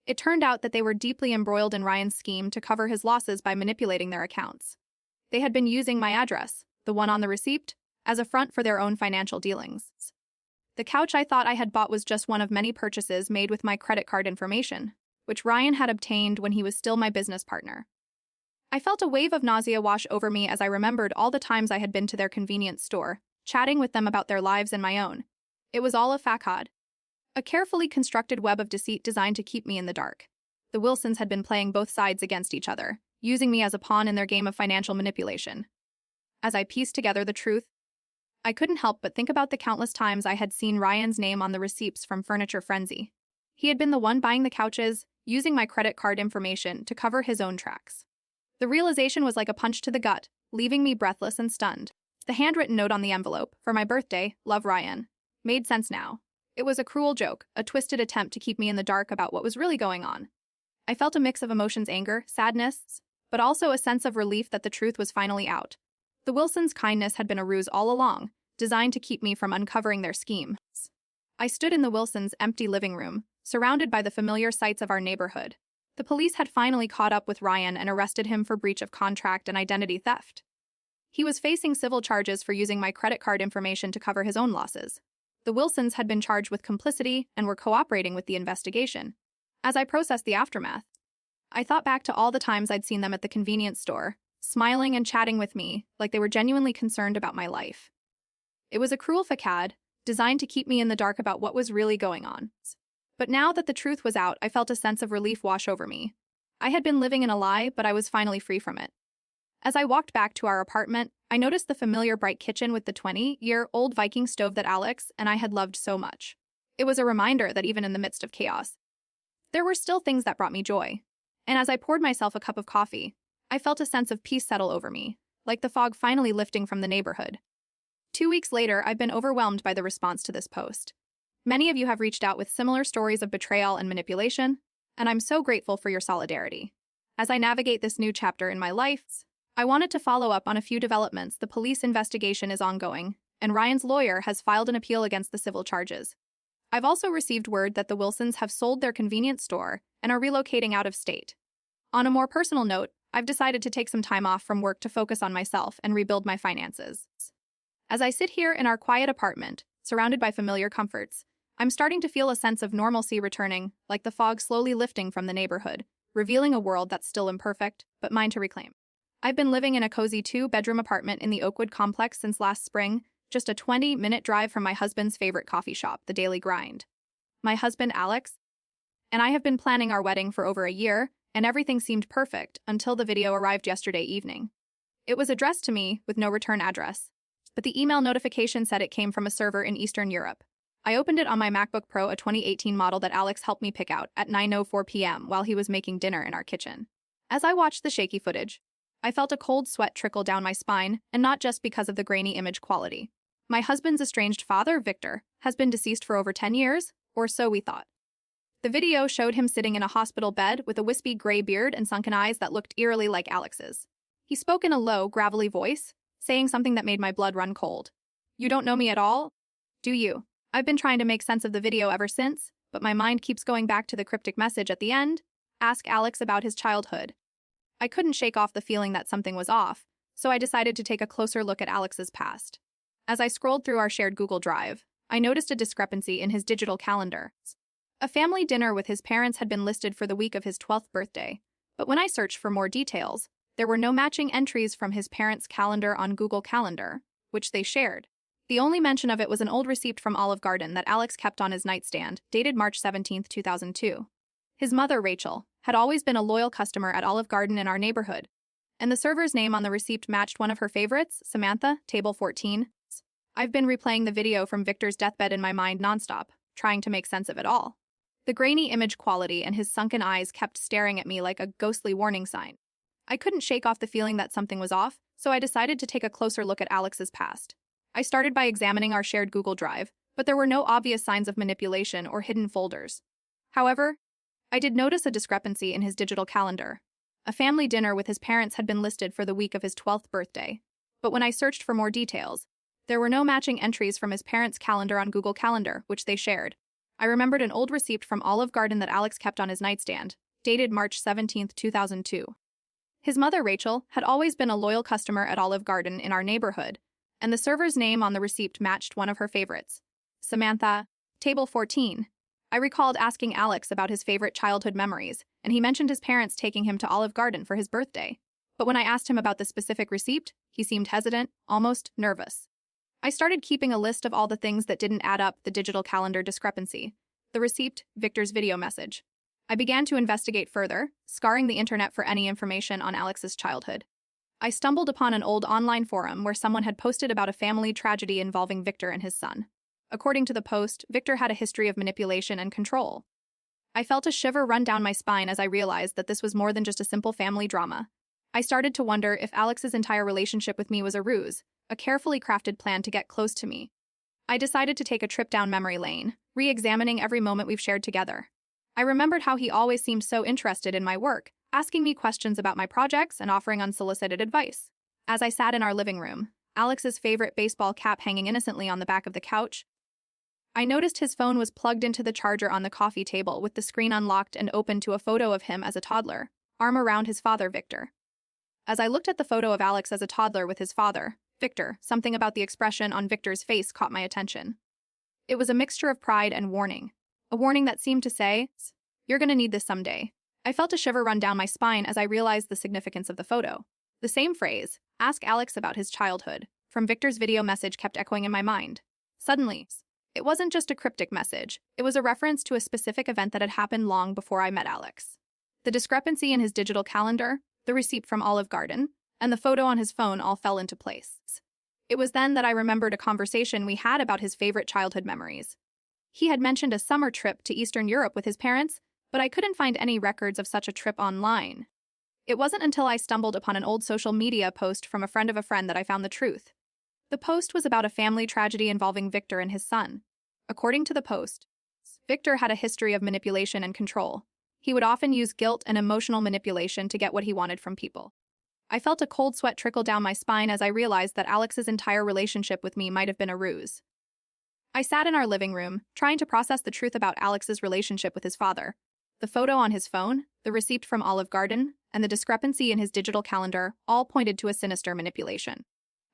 Speaker 1: It turned out that they were deeply embroiled in Ryan's scheme to cover his losses by manipulating their accounts. They had been using my address, the one on the receipt, as a front for their own financial dealings. The couch I thought I had bought was just one of many purchases made with my credit card information, which Ryan had obtained when he was still my business partner. I felt a wave of nausea wash over me as I remembered all the times I had been to their convenience store, chatting with them about their lives and my own. It was all a facade. A carefully constructed web of deceit designed to keep me in the dark. The Wilsons had been playing both sides against each other, using me as a pawn in their game of financial manipulation. As I pieced together the truth, I couldn't help but think about the countless times I had seen Ryan's name on the receipts from Furniture Frenzy. He had been the one buying the couches, using my credit card information to cover his own tracks. The realization was like a punch to the gut, leaving me breathless and stunned. The handwritten note on the envelope, for my birthday, love, Ryan, made sense now. It was a cruel joke, a twisted attempt to keep me in the dark about what was really going on. I felt a mix of emotions: anger, sadness, but also a sense of relief that the truth was finally out. The Wilsons' kindness had been a ruse all along, designed to keep me from uncovering their scheme. I stood in the Wilsons' empty living room, surrounded by the familiar sights of our neighborhood. The police had finally caught up with Ryan and arrested him for breach of contract and identity theft. He was facing civil charges for using my credit card information to cover his own losses. The Wilsons had been charged with complicity and were cooperating with the investigation. As I processed the aftermath, I thought back to all the times I'd seen them at the convenience store, smiling and chatting with me like they were genuinely concerned about my life. It was a cruel facade, designed to keep me in the dark about what was really going on. But now that the truth was out, I felt a sense of relief wash over me. I had been living in a lie, but I was finally free from it. As I walked back to our apartment, I noticed the familiar bright kitchen with the 20-year-old Viking stove that Alex and I had loved so much. It was a reminder that even in the midst of chaos, there were still things that brought me joy. And as I poured myself a cup of coffee, I felt a sense of peace settle over me, like the fog finally lifting from the neighborhood. 2 weeks later, I've been overwhelmed by the response to this post. Many of you have reached out with similar stories of betrayal and manipulation, and I'm so grateful for your solidarity. As I navigate this new chapter in my life, I wanted to follow up on a few developments. The police investigation is ongoing, and Ryan's lawyer has filed an appeal against the civil charges. I've also received word that the Wilsons have sold their convenience store and are relocating out of state. On a more personal note, I've decided to take some time off from work to focus on myself and rebuild my finances. As I sit here in our quiet apartment, surrounded by familiar comforts, I'm starting to feel a sense of normalcy returning, like the fog slowly lifting from the neighborhood, revealing a world that's still imperfect, but mine to reclaim. I've been living in a cozy 2-bedroom apartment in the Oakwood complex since last spring, just a 20-minute drive from my husband's favorite coffee shop, The Daily Grind. My husband, Alex, and I have been planning our wedding for over a year, and everything seemed perfect until the video arrived yesterday evening. It was addressed to me with no return address, but the email notification said it came from a server in Eastern Europe. I opened it on my MacBook Pro, a 2018 model that Alex helped me pick out, at 9:04 p.m. while he was making dinner in our kitchen. As I watched the shaky footage, I felt a cold sweat trickle down my spine, and not just because of the grainy image quality. My husband's estranged father, Victor, has been deceased for over 10 years, or so we thought. The video showed him sitting in a hospital bed with a wispy gray beard and sunken eyes that looked eerily like Alex's. He spoke in a low, gravelly voice, saying something that made my blood run cold. "You don't know me at all? Do you?" I've been trying to make sense of the video ever since, but my mind keeps going back to the cryptic message at the end. Ask Alex about his childhood. I couldn't shake off the feeling that something was off, so I decided to take a closer look at Alex's past. As I scrolled through our shared Google Drive, I noticed a discrepancy in his digital calendar. A family dinner with his parents had been listed for the week of his 12th birthday, but when I searched for more details, there were no matching entries from his parents' calendar on Google Calendar, which they shared. The only mention of it was an old receipt from Olive Garden that Alex kept on his nightstand, dated March 17, 2002. His mother, Rachel, had always been a loyal customer at Olive Garden in our neighborhood, and the server's name on the receipt matched one of her favorites, Samantha, table 14. I've been replaying the video from Victor's deathbed in my mind nonstop, trying to make sense of it all. The grainy image quality and his sunken eyes kept staring at me like a ghostly warning sign. I couldn't shake off the feeling that something was off, so I decided to take a closer look at Alex's past. I started by examining our shared Google Drive, but there were no obvious signs of manipulation or hidden folders. However, I did notice a discrepancy in his digital calendar. A family dinner with his parents had been listed for the week of his 12th birthday, but when I searched for more details, there were no matching entries from his parents' calendar on Google Calendar, which they shared. I remembered an old receipt from Olive Garden that Alex kept on his nightstand, dated March 17, 2002. His mother, Rachel, had always been a loyal customer at Olive Garden in our neighborhood, and the server's name on the receipt matched one of her favorites, Samantha, table 14. I recalled asking Alex about his favorite childhood memories, and he mentioned his parents taking him to Olive Garden for his birthday. But when I asked him about the specific receipt, he seemed hesitant, almost nervous. I started keeping a list of all the things that didn't add up: the digital calendar discrepancy, the receipt, Victor's video message. I began to investigate further, scouring the internet for any information on Alex's childhood. I stumbled upon an old online forum where someone had posted about a family tragedy involving Victor and his son. According to the post, Victor had a history of manipulation and control. I felt a shiver run down my spine as I realized that this was more than just a simple family drama. I started to wonder if Alex's entire relationship with me was a ruse, a carefully crafted plan to get close to me. I decided to take a trip down memory lane, re-examining every moment we've shared together. I remembered how he always seemed so interested in my work, asking me questions about my projects and offering unsolicited advice. As I sat in our living room, Alex's favorite baseball cap hanging innocently on the back of the couch, I noticed his phone was plugged into the charger on the coffee table with the screen unlocked and open to a photo of him as a toddler, arm around his father, Victor. As I looked at the photo of Alex as a toddler with his father, Victor, something about the expression on Victor's face caught my attention. It was a mixture of pride and warning. A warning that seemed to say, "You're gonna need this someday." I felt a shiver run down my spine as I realized the significance of the photo. The same phrase, "Ask Alex about his childhood," from Victor's video message kept echoing in my mind. Suddenly, it wasn't just a cryptic message, it was a reference to a specific event that had happened long before I met Alex. The discrepancy in his digital calendar, the receipt from Olive Garden, and the photo on his phone all fell into place. It was then that I remembered a conversation we had about his favorite childhood memories. He had mentioned a summer trip to Eastern Europe with his parents, but I couldn't find any records of such a trip online. It wasn't until I stumbled upon an old social media post from a friend of a friend that I found the truth. The post was about a family tragedy involving Victor and his son. According to the post, Victor had a history of manipulation and control. He would often use guilt and emotional manipulation to get what he wanted from people. I felt a cold sweat trickle down my spine as I realized that Alex's entire relationship with me might have been a ruse. I sat in our living room, trying to process the truth about Alex's relationship with his father. The photo on his phone, the receipt from Olive Garden, and the discrepancy in his digital calendar all pointed to a sinister manipulation.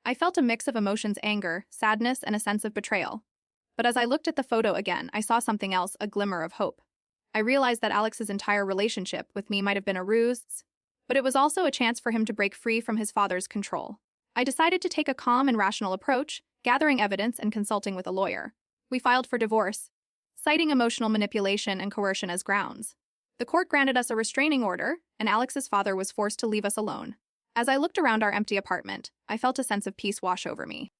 Speaker 1: I felt a mix of emotions: anger, sadness, and a sense of betrayal. But as I looked at the photo again, I saw something else, a glimmer of hope. I realized that Alex's entire relationship with me might have been a ruse, but it was also a chance for him to break free from his father's control. I decided to take a calm and rational approach, gathering evidence and consulting with a lawyer. We filed for divorce, citing emotional manipulation and coercion as grounds. The court granted us a restraining order, and Alex's father was forced to leave us alone. As I looked around our empty apartment, I felt a sense of peace wash over me.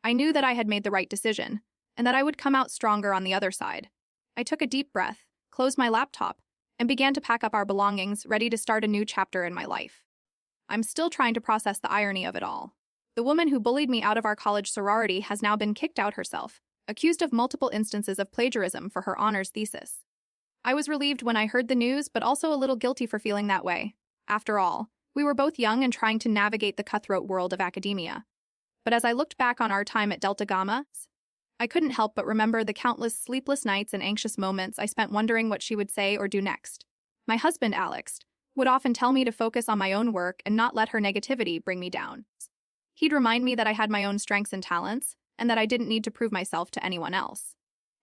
Speaker 1: I knew that I had made the right decision, and that I would come out stronger on the other side. I took a deep breath, closed my laptop, and began to pack up our belongings, ready to start a new chapter in my life. I'm still trying to process the irony of it all. The woman who bullied me out of our college sorority has now been kicked out herself, accused of multiple instances of plagiarism for her honors thesis. I was relieved when I heard the news, but also a little guilty for feeling that way. After all, we were both young and trying to navigate the cutthroat world of academia. But as I looked back on our time at Delta Gamma, I couldn't help but remember the countless sleepless nights and anxious moments I spent wondering what she would say or do next. My husband, Alex, would often tell me to focus on my own work and not let her negativity bring me down. He'd remind me that I had my own strengths and talents, and that I didn't need to prove myself to anyone else.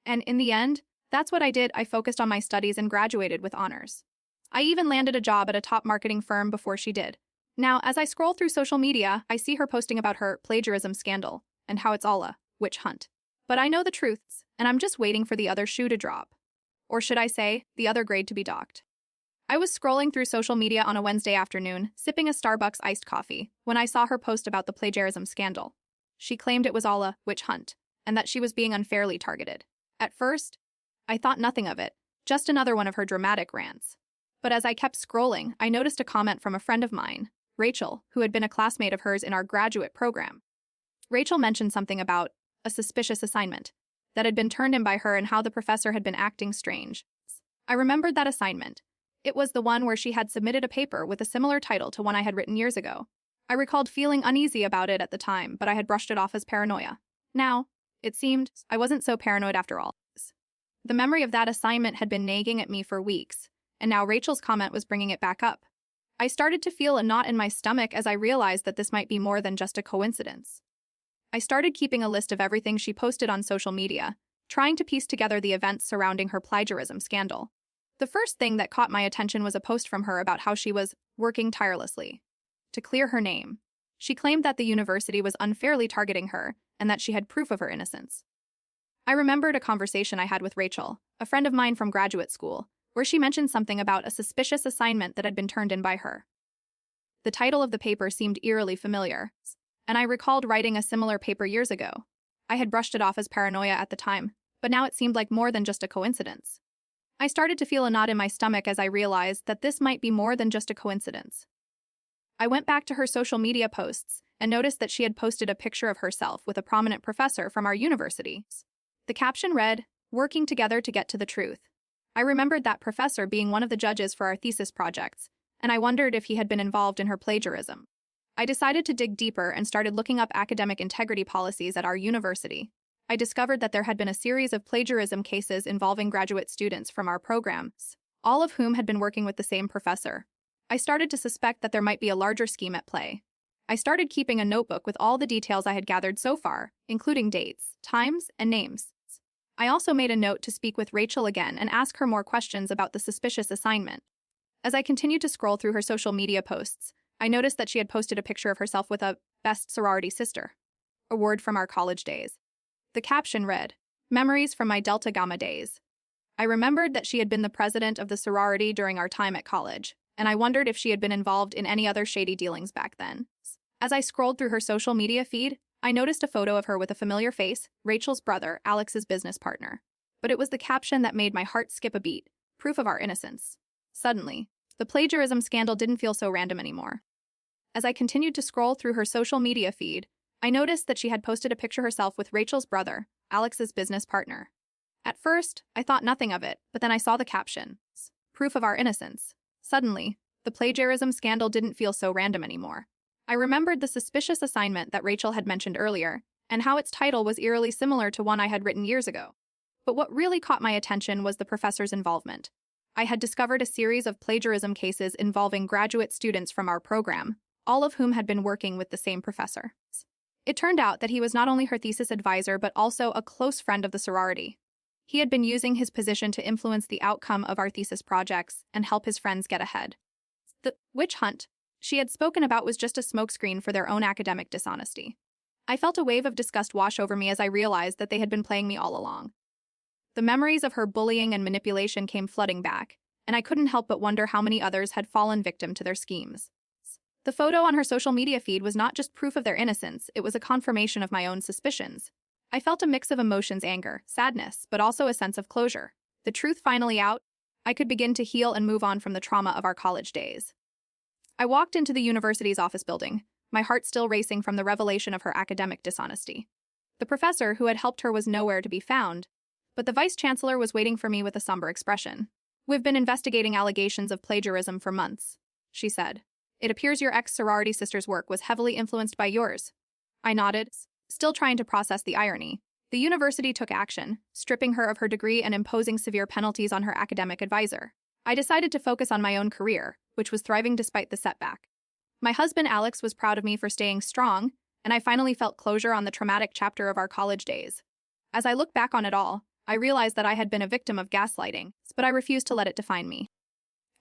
Speaker 1: And in the end, that's what I did. I focused on my studies and graduated with honors. I even landed a job at a top marketing firm before she did. Now, as I scroll through social media, I see her posting about her plagiarism scandal and how it's all a witch hunt. But I know the truths, and I'm just waiting for the other shoe to drop. Or should I say, the other grade to be docked. I was scrolling through social media on a Wednesday afternoon, sipping a Starbucks iced coffee, when I saw her post about the plagiarism scandal. She claimed it was all a witch hunt, and that she was being unfairly targeted. At first, I thought nothing of it, just another one of her dramatic rants. But as I kept scrolling, I noticed a comment from a friend of mine, Rachel, who had been a classmate of hers in our graduate program. Rachel mentioned something about a suspicious assignment that had been turned in by her and how the professor had been acting strange. I remembered that assignment. It was the one where she had submitted a paper with a similar title to one I had written years ago. I recalled feeling uneasy about it at the time, but I had brushed it off as paranoia. Now, it seemed, I wasn't so paranoid after all. The memory of that assignment had been nagging at me for weeks, and now Rachel's comment was bringing it back up. I started to feel a knot in my stomach as I realized that this might be more than just a coincidence. I started keeping a list of everything she posted on social media, trying to piece together the events surrounding her plagiarism scandal. The first thing that caught my attention was a post from her about how she was working tirelessly to clear her name. She claimed that the university was unfairly targeting her and that she had proof of her innocence. I remembered a conversation I had with Rachel, a friend of mine from graduate school, where she mentioned something about a suspicious assignment that had been turned in by her. The title of the paper seemed eerily familiar, and I recalled writing a similar paper years ago. I had brushed it off as paranoia at the time, but now it seemed like more than just a coincidence. I started to feel a knot in my stomach as I realized that this might be more than just a coincidence. I went back to her social media posts and noticed that she had posted a picture of herself with a prominent professor from our university. The caption read, "Working together to get to the truth." I remembered that professor being one of the judges for our thesis projects, and I wondered if he had been involved in her plagiarism. I decided to dig deeper and started looking up academic integrity policies at our university. I discovered that there had been a series of plagiarism cases involving graduate students from our programs, all of whom had been working with the same professor. I started to suspect that there might be a larger scheme at play. I started keeping a notebook with all the details I had gathered so far, including dates, times, and names. I also made a note to speak with Rachel again and ask her more questions about the suspicious assignment. As I continued to scroll through her social media posts, I noticed that she had posted a picture of herself with a best sorority sister award from our college days. The caption read, "Memories from my Delta Gamma days." I remembered that she had been the president of the sorority during our time at college, and I wondered if she had been involved in any other shady dealings back then. As I scrolled through her social media feed, I noticed a photo of her with a familiar face, Rachel's brother, Alex's business partner. But it was the caption that made my heart skip a beat, proof of our innocence. Suddenly, the plagiarism scandal didn't feel so random anymore. As I continued to scroll through her social media feed, I noticed that she had posted a picture herself with Rachel's brother, Alex's business partner. At first, I thought nothing of it, but then I saw the caption, proof of our innocence. Suddenly, the plagiarism scandal didn't feel so random anymore. I remembered the suspicious assignment that Rachel had mentioned earlier, and how its title was eerily similar to one I had written years ago. But what really caught my attention was the professor's involvement. I had discovered a series of plagiarism cases involving graduate students from our program, all of whom had been working with the same professor. It turned out that he was not only her thesis advisor but also a close friend of the sorority. He had been using his position to influence the outcome of our thesis projects and help his friends get ahead. The witch hunt she had spoken about was just a smokescreen for their own academic dishonesty. I felt a wave of disgust wash over me as I realized that they had been playing me all along. The memories of her bullying and manipulation came flooding back, and I couldn't help but wonder how many others had fallen victim to their schemes. The photo on her social media feed was not just proof of their innocence, it was a confirmation of my own suspicions. I felt a mix of emotions, anger, sadness, but also a sense of closure. The truth finally out, I could begin to heal and move on from the trauma of our college days. I walked into the university's office building, my heart still racing from the revelation of her academic dishonesty. The professor who had helped her was nowhere to be found, but the vice-chancellor was waiting for me with a somber expression. "We've been investigating allegations of plagiarism for months," she said. "It appears your ex-sorority sister's work was heavily influenced by yours." I nodded, still trying to process the irony. The university took action, stripping her of her degree and imposing severe penalties on her academic advisor. I decided to focus on my own career, which was thriving despite the setback. My husband Alex was proud of me for staying strong, and I finally felt closure on the traumatic chapter of our college days. As I look back on it all, I realized that I had been a victim of gaslighting, but I refused to let it define me.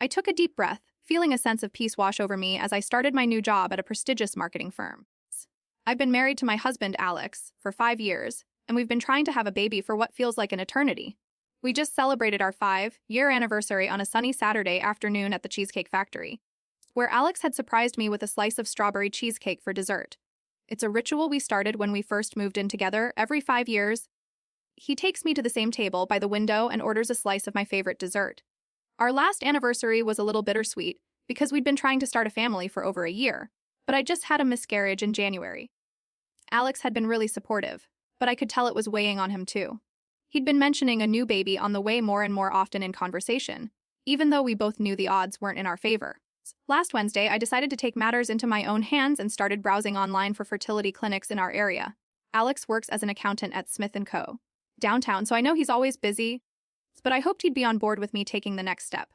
Speaker 1: I took a deep breath, feeling a sense of peace wash over me as I started my new job at a prestigious marketing firm. I've been married to my husband Alex for 5 years, and we've been trying to have a baby for what feels like an eternity. We just celebrated our 5-year anniversary on a sunny Saturday afternoon at the Cheesecake Factory, where Alex had surprised me with a slice of strawberry cheesecake for dessert. It's a ritual we started when we first moved in together. Every 5 years, he takes me to the same table by the window and orders a slice of my favorite dessert. Our last anniversary was a little bittersweet because we'd been trying to start a family for over a year, but I just had a miscarriage in January. Alex had been really supportive, but I could tell it was weighing on him too. He'd been mentioning a new baby on the way more and more often in conversation, even though we both knew the odds weren't in our favor. Last Wednesday, I decided to take matters into my own hands and started browsing online for fertility clinics in our area. Alex works as an accountant at Smith & Co. downtown, so I know he's always busy, but I hoped he'd be on board with me taking the next step.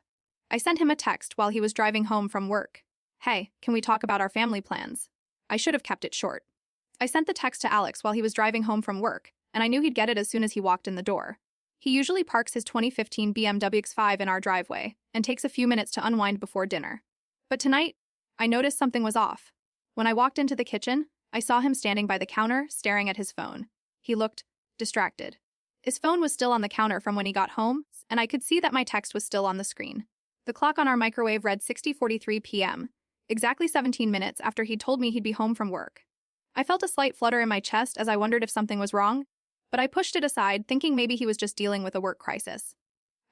Speaker 1: I sent him a text while he was driving home from work. "Hey, can we talk about our family plans?" I should have kept it short. I sent the text to Alex while he was driving home from work, and I knew he'd get it as soon as he walked in the door. He usually parks his 2015 BMW X5 in our driveway and takes a few minutes to unwind before dinner. But tonight, I noticed something was off. When I walked into the kitchen, I saw him standing by the counter, staring at his phone. He looked distracted. His phone was still on the counter from when he got home, and I could see that my text was still on the screen. The clock on our microwave read 6:43 p.m., exactly 17 minutes after he'd told me he'd be home from work. I felt a slight flutter in my chest as I wondered if something was wrong, but I pushed it aside, thinking maybe he was just dealing with a work crisis.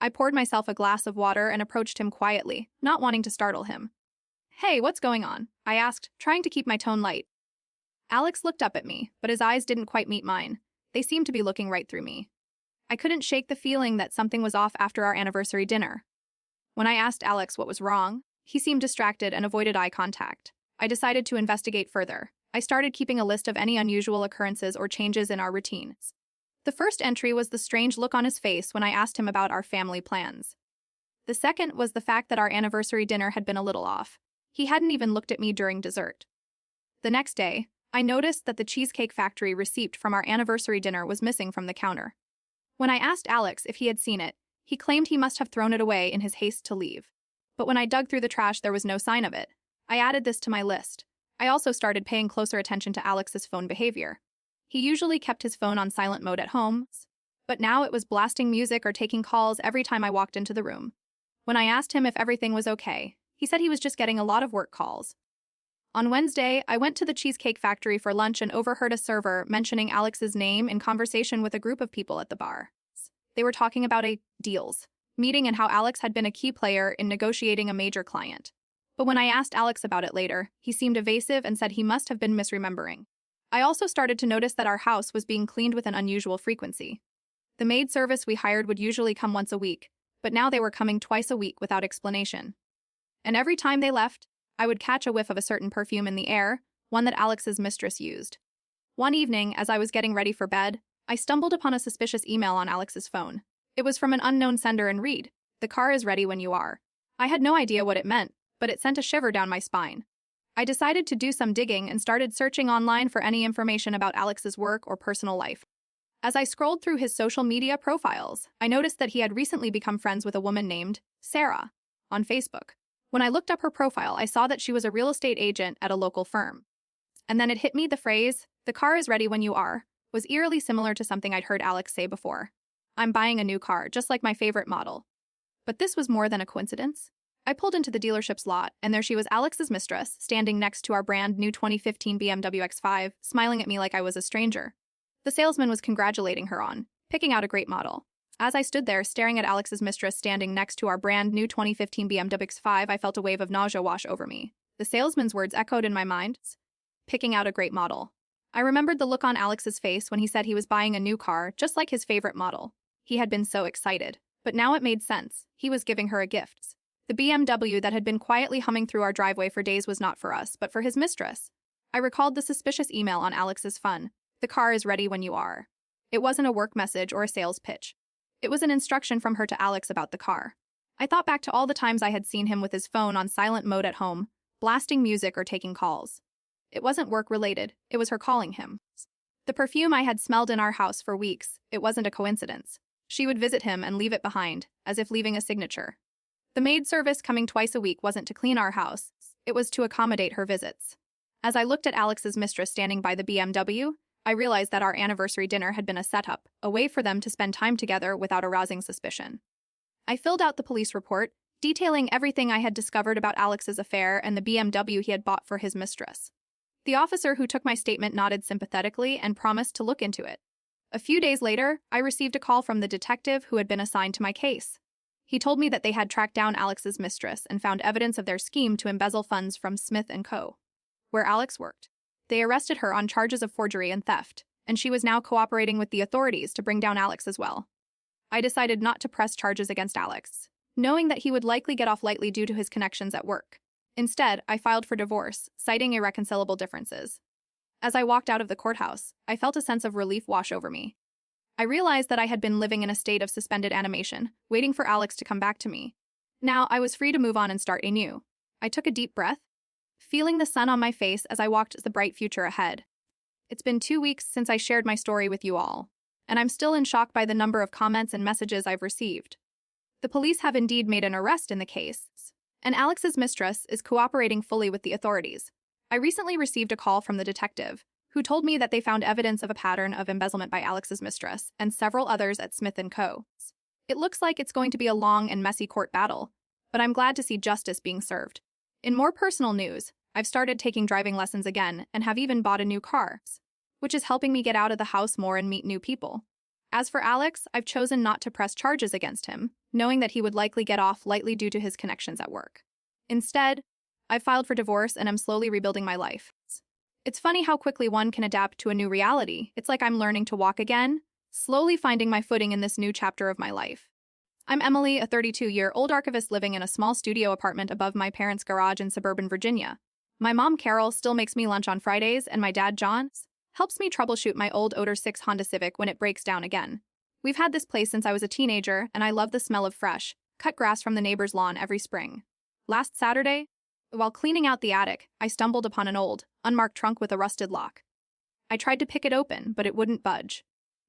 Speaker 1: I poured myself a glass of water and approached him quietly, not wanting to startle him. "Hey, what's going on?" I asked, trying to keep my tone light. Alex looked up at me, but his eyes didn't quite meet mine. They seemed to be looking right through me. I couldn't shake the feeling that something was off after our anniversary dinner. When I asked Alex what was wrong, he seemed distracted and avoided eye contact. I decided to investigate further. I started keeping a list of any unusual occurrences or changes in our routines. The first entry was the strange look on his face when I asked him about our family plans. The second was the fact that our anniversary dinner had been a little off. He hadn't even looked at me during dessert. The next day, I noticed that the Cheesecake Factory receipt from our anniversary dinner was missing from the counter. When I asked Alex if he had seen it, he claimed he must have thrown it away in his haste to leave. But when I dug through the trash, there was no sign of it. I added this to my list. I also started paying closer attention to Alex's phone behavior. He usually kept his phone on silent mode at home, but now it was blasting music or taking calls every time I walked into the room. When I asked him if everything was okay, he said he was just getting a lot of work calls. On Wednesday, I went to the Cheesecake Factory for lunch and overheard a server mentioning Alex's name in conversation with a group of people at the bar. They were talking about a deals meeting and how Alex had been a key player in negotiating a major client. But when I asked Alex about it later, he seemed evasive and said he must have been misremembering. I also started to notice that our house was being cleaned with an unusual frequency. The maid service we hired would usually come once a week, but now they were coming twice a week without explanation. And every time they left, I would catch a whiff of a certain perfume in the air, one that Alex's mistress used. One evening, as I was getting ready for bed, I stumbled upon a suspicious email on Alex's phone. It was from an unknown sender and read, "The car is ready when you are." I had no idea what it meant, but it sent a shiver down my spine. I decided to do some digging and started searching online for any information about Alex's work or personal life. As I scrolled through his social media profiles, I noticed that he had recently become friends with a woman named Sarah on Facebook. When I looked up her profile, I saw that she was a real estate agent at a local firm. And then it hit me, the phrase, "The car is ready when you are," was eerily similar to something I'd heard Alex say before. I'm buying a new car, just like my favorite model. But this was more than a coincidence. I pulled into the dealership's lot, and there she was, Alex's mistress, standing next to our brand new 2015 BMW X5, smiling at me like I was a stranger. The salesman was congratulating her on picking out a great model. As I stood there staring at Alex's mistress standing next to our brand new 2015 BMW X5, I felt a wave of nausea wash over me. The salesman's words echoed in my mind, picking out a great model. I remembered the look on Alex's face when he said he was buying a new car, just like his favorite model. He had been so excited. But now it made sense. He was giving her a gift. The BMW that had been quietly humming through our driveway for days was not for us, but for his mistress. I recalled the suspicious email on Alex's phone. "The car is ready when you are." It wasn't a work message or a sales pitch. It was an instruction from her to Alex about the car. I thought back to all the times I had seen him with his phone on silent mode at home, blasting music or taking calls. It wasn't work-related, it was her calling him. The perfume I had smelled in our house for weeks, it wasn't a coincidence. She would visit him and leave it behind, as if leaving a signature. The maid service coming twice a week wasn't to clean our house, it was to accommodate her visits. As I looked at Alex's mistress standing by the BMW, I realized that our anniversary dinner had been a setup, a way for them to spend time together without arousing suspicion. I filled out the police report, detailing everything I had discovered about Alex's affair and the BMW he had bought for his mistress. The officer who took my statement nodded sympathetically and promised to look into it. A few days later, I received a call from the detective who had been assigned to my case. He told me that they had tracked down Alex's mistress and found evidence of their scheme to embezzle funds from Smith & Co., where Alex worked. They arrested her on charges of forgery and theft, and she was now cooperating with the authorities to bring down Alex as well. I decided not to press charges against Alex, knowing that he would likely get off lightly due to his connections at work. Instead, I filed for divorce, citing irreconcilable differences. As I walked out of the courthouse, I felt a sense of relief wash over me. I realized that I had been living in a state of suspended animation, waiting for Alex to come back to me. Now, I was free to move on and start anew. I took a deep breath, feeling the sun on my face as I walked the bright future ahead. It's been 2 weeks since I shared my story with you all, and I'm still in shock by the number of comments and messages I've received. The police have indeed made an arrest in the case, and Alex's mistress is cooperating fully with the authorities. I recently received a call from the detective, who told me that they found evidence of a pattern of embezzlement by Alex's mistress and several others at Smith & Co. It looks like it's going to be a long and messy court battle, but I'm glad to see justice being served. In more personal news, I've started taking driving lessons again and have even bought a new car, which is helping me get out of the house more and meet new people. As for Alex, I've chosen not to press charges against him, knowing that he would likely get off lightly due to his connections at work. Instead, I've filed for divorce and am slowly rebuilding my life. It's funny how quickly one can adapt to a new reality. It's like I'm learning to walk again, slowly finding my footing in this new chapter of my life. I'm Emily, a 32-year-old archivist living in a small studio apartment above my parents' garage in suburban Virginia. My mom, Carol, still makes me lunch on Fridays, and my dad, John, helps me troubleshoot my old Odor 6 Honda Civic when it breaks down again. We've had this place since I was a teenager, and I love the smell of fresh, cut grass from the neighbor's lawn every spring. Last Saturday, while cleaning out the attic, I stumbled upon an old, unmarked trunk with a rusted lock. I tried to pick it open, but it wouldn't budge.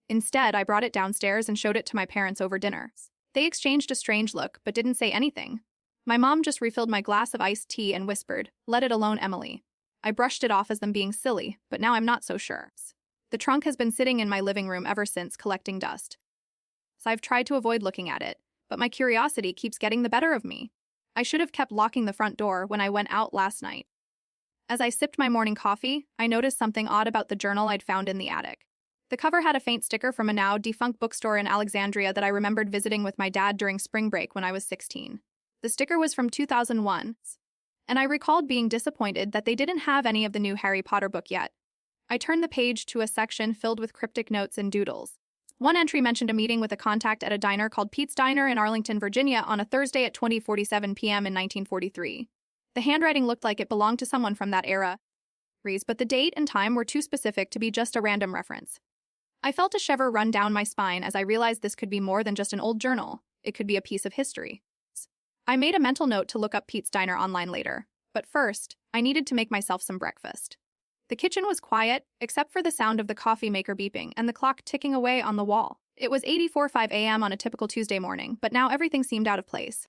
Speaker 1: Instead, I brought it downstairs and showed it to my parents over dinner. They exchanged a strange look, but didn't say anything. My mom just refilled my glass of iced tea and whispered, "Let it alone, Emily." I brushed it off as them being silly, but now I'm not so sure. The trunk has been sitting in my living room ever since, collecting dust. So I've tried to avoid looking at it, but my curiosity keeps getting the better of me. I should have kept locking the front door when I went out last night. As I sipped my morning coffee, I noticed something odd about the journal I'd found in the attic. The cover had a faint sticker from a now defunct bookstore in Alexandria that I remembered visiting with my dad during spring break when I was 16. The sticker was from 2001, and I recalled being disappointed that they didn't have any of the new Harry Potter book yet. I turned the page to a section filled with cryptic notes and doodles. One entry mentioned a meeting with a contact at a diner called Pete's Diner in Arlington, Virginia on a Thursday at 20:47 p.m. in 1943. The handwriting looked like it belonged to someone from that era, but the date and time were too specific to be just a random reference. I felt a shiver run down my spine as I realized this could be more than just an old journal. It could be a piece of history. I made a mental note to look up Pete's Diner online later, but first, I needed to make myself some breakfast. The kitchen was quiet, except for the sound of the coffee maker beeping and the clock ticking away on the wall. It was 8:45 a.m. on a typical Tuesday morning, but now everything seemed out of place.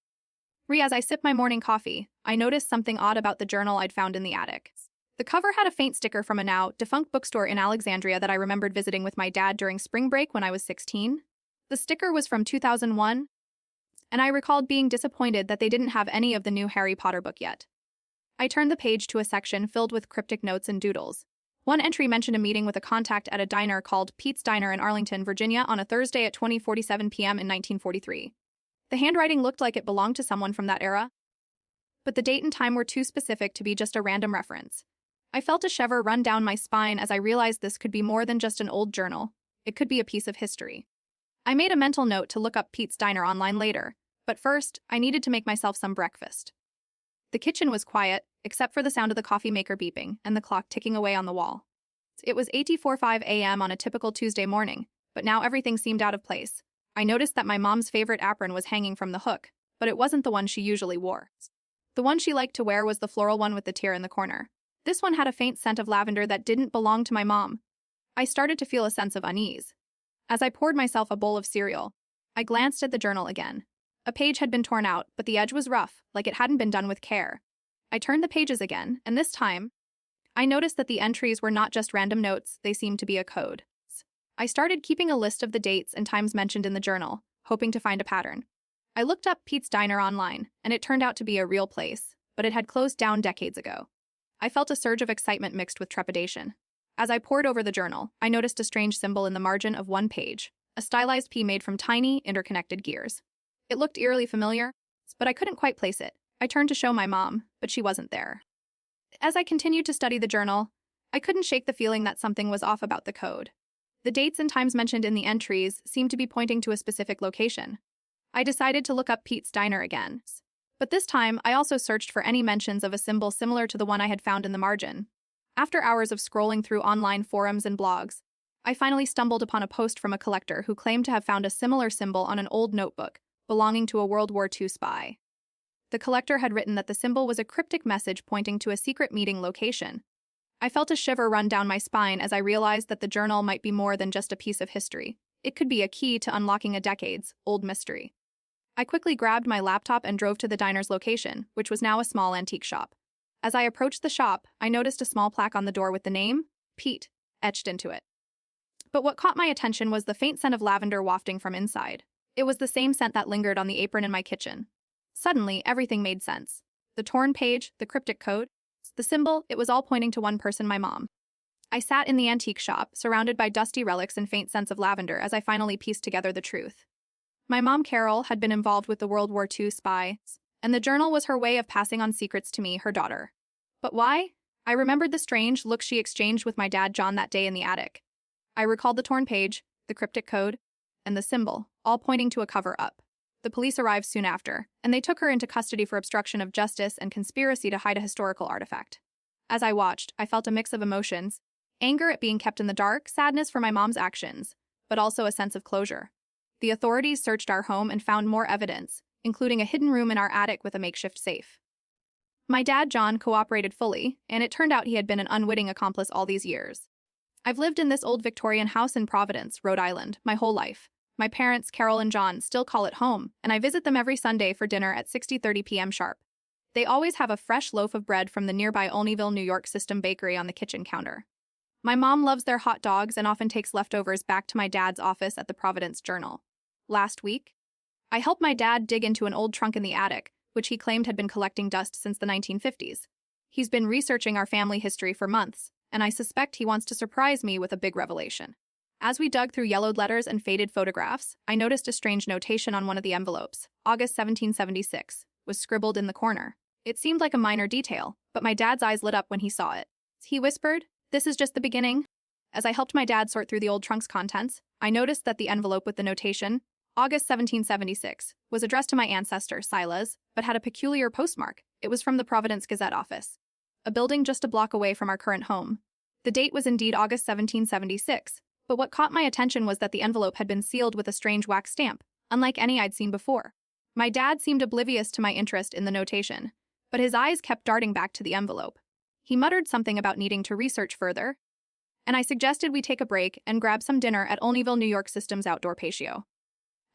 Speaker 1: As I sipped my morning coffee, I noticed something odd about the journal I'd found in the attic. The cover had a faint sticker from a now defunct bookstore in Alexandria that I remembered visiting with my dad during spring break when I was 16. The sticker was from 2001, and I recalled being disappointed that they didn't have any of the new Harry Potter book yet. I turned the page to a section filled with cryptic notes and doodles. One entry mentioned a meeting with a contact at a diner called Pete's Diner in Arlington, Virginia on a Thursday at 20:47 p.m. in 1943. The handwriting looked like it belonged to someone from that era, but the date and time were too specific to be just a random reference. I felt a shiver run down my spine as I realized this could be more than just an old journal. It could be a piece of history. I made a mental note to look up Pete's Diner online later, but first, I needed to make myself some breakfast. The kitchen was quiet, except for the sound of the coffee maker beeping and the clock ticking away on the wall. It was 8:45 a.m. on a typical Tuesday morning, but now everything seemed out of place. I noticed that my mom's favorite apron was hanging from the hook, but it wasn't the one she usually wore. The one she liked to wear was the floral one with the tear in the corner. This one had a faint scent of lavender that didn't belong to my mom. I started to feel a sense of unease. As I poured myself a bowl of cereal, I glanced at the journal again. A page had been torn out, but the edge was rough, like it hadn't been done with care. I turned the pages again, and this time, I noticed that the entries were not just random notes, they seemed to be a code. I started keeping a list of the dates and times mentioned in the journal, hoping to find a pattern. I looked up Pete's Diner online, and it turned out to be a real place, but it had closed down decades ago. I felt a surge of excitement mixed with trepidation. As I pored over the journal, I noticed a strange symbol in the margin of one page, a stylized P made from tiny, interconnected gears. It looked eerily familiar, but I couldn't quite place it. I turned to show my mom, but she wasn't there. As I continued to study the journal, I couldn't shake the feeling that something was off about the code. The dates and times mentioned in the entries seemed to be pointing to a specific location. I decided to look up Pete's Diner again. But this time, I also searched for any mentions of a symbol similar to the one I had found in the margin. After hours of scrolling through online forums and blogs, I finally stumbled upon a post from a collector who claimed to have found a similar symbol on an old notebook belonging to a World War II spy. The collector had written that the symbol was a cryptic message pointing to a secret meeting location. I felt a shiver run down my spine as I realized that the journal might be more than just a piece of history. It could be a key to unlocking a decades-old mystery. I quickly grabbed my laptop and drove to the diner's location, which was now a small antique shop. As I approached the shop, I noticed a small plaque on the door with the name, Pete, etched into it. But what caught my attention was the faint scent of lavender wafting from inside. It was the same scent that lingered on the apron in my kitchen. Suddenly, everything made sense. The torn page, the cryptic code, the symbol, it was all pointing to one person, my mom. I sat in the antique shop, surrounded by dusty relics and faint scents of lavender as I finally pieced together the truth. My mom, Carol, had been involved with the World War II spy, and the journal was her way of passing on secrets to me, her daughter. But why? I remembered the strange look she exchanged with my dad, John, that day in the attic. I recalled the torn page, the cryptic code, and the symbol, all pointing to a cover-up. The police arrived soon after, and they took her into custody for obstruction of justice and conspiracy to hide a historical artifact. As I watched, I felt a mix of emotions: anger at being kept in the dark, sadness for my mom's actions, but also a sense of closure. The authorities searched our home and found more evidence, including a hidden room in our attic with a makeshift safe. My dad, John, cooperated fully, and it turned out he had been an unwitting accomplice all these years. I've lived in this old Victorian house in Providence, Rhode Island, my whole life. My parents, Carol and John, still call it home, and I visit them every Sunday for dinner at 6:30 p.m. sharp. They always have a fresh loaf of bread from the nearby Olneyville, New York System bakery on the kitchen counter. My mom loves their hot dogs and often takes leftovers back to my dad's office at the Providence Journal. Last week, I helped my dad dig into an old trunk in the attic, which he claimed had been collecting dust since the 1950s. He's been researching our family history for months, and I suspect he wants to surprise me with a big revelation. As we dug through yellowed letters and faded photographs, I noticed a strange notation on one of the envelopes. August 1776 was scribbled in the corner. It seemed like a minor detail, but my dad's eyes lit up when he saw it. He whispered, "This is just the beginning." As I helped my dad sort through the old trunk's contents, I noticed that the envelope with the notation, August 1776, was addressed to my ancestor, Silas, but had a peculiar postmark. It was from the Providence Gazette office, a building just a block away from our current home. The date was indeed August 1776, but what caught my attention was that the envelope had been sealed with a strange wax stamp, unlike any I'd seen before. My dad seemed oblivious to my interest in the notation, but his eyes kept darting back to the envelope. He muttered something about needing to research further, and I suggested we take a break and grab some dinner at Olneyville, New York System's outdoor patio.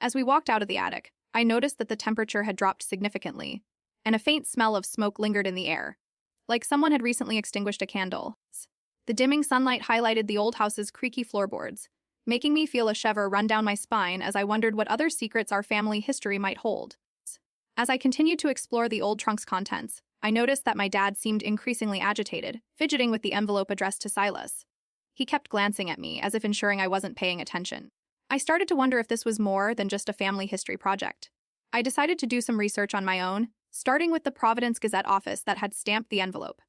Speaker 1: As we walked out of the attic, I noticed that the temperature had dropped significantly, and a faint smell of smoke lingered in the air, like someone had recently extinguished a candle. The dimming sunlight highlighted the old house's creaky floorboards, making me feel a shiver run down my spine as I wondered what other secrets our family history might hold. As I continued to explore the old trunk's contents, I noticed that my dad seemed increasingly agitated, fidgeting with the envelope addressed to Silas. He kept glancing at me, as if ensuring I wasn't paying attention. I started to wonder if this was more than just a family history project. I decided to do some research on my own, starting with the Providence Gazette office that had stamped the envelope.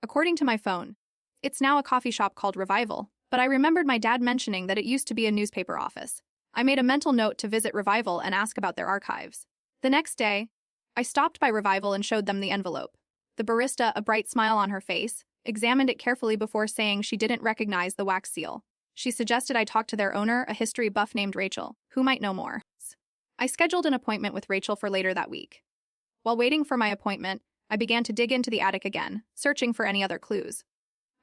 Speaker 1: According to my phone, it's now a coffee shop called Revival, but I remembered my dad mentioning that it used to be a newspaper office. I made a mental note to visit Revival and ask about their archives. The next day, I stopped by Revival and showed them the envelope. The barista, a bright smile on her face, examined it carefully before saying she didn't recognize the wax seal. She suggested I talk to their owner, a history buff named Rachel, who might know more. I scheduled an appointment with Rachel for later that week. While waiting for my appointment, I began to dig into the attic again, searching for any other clues.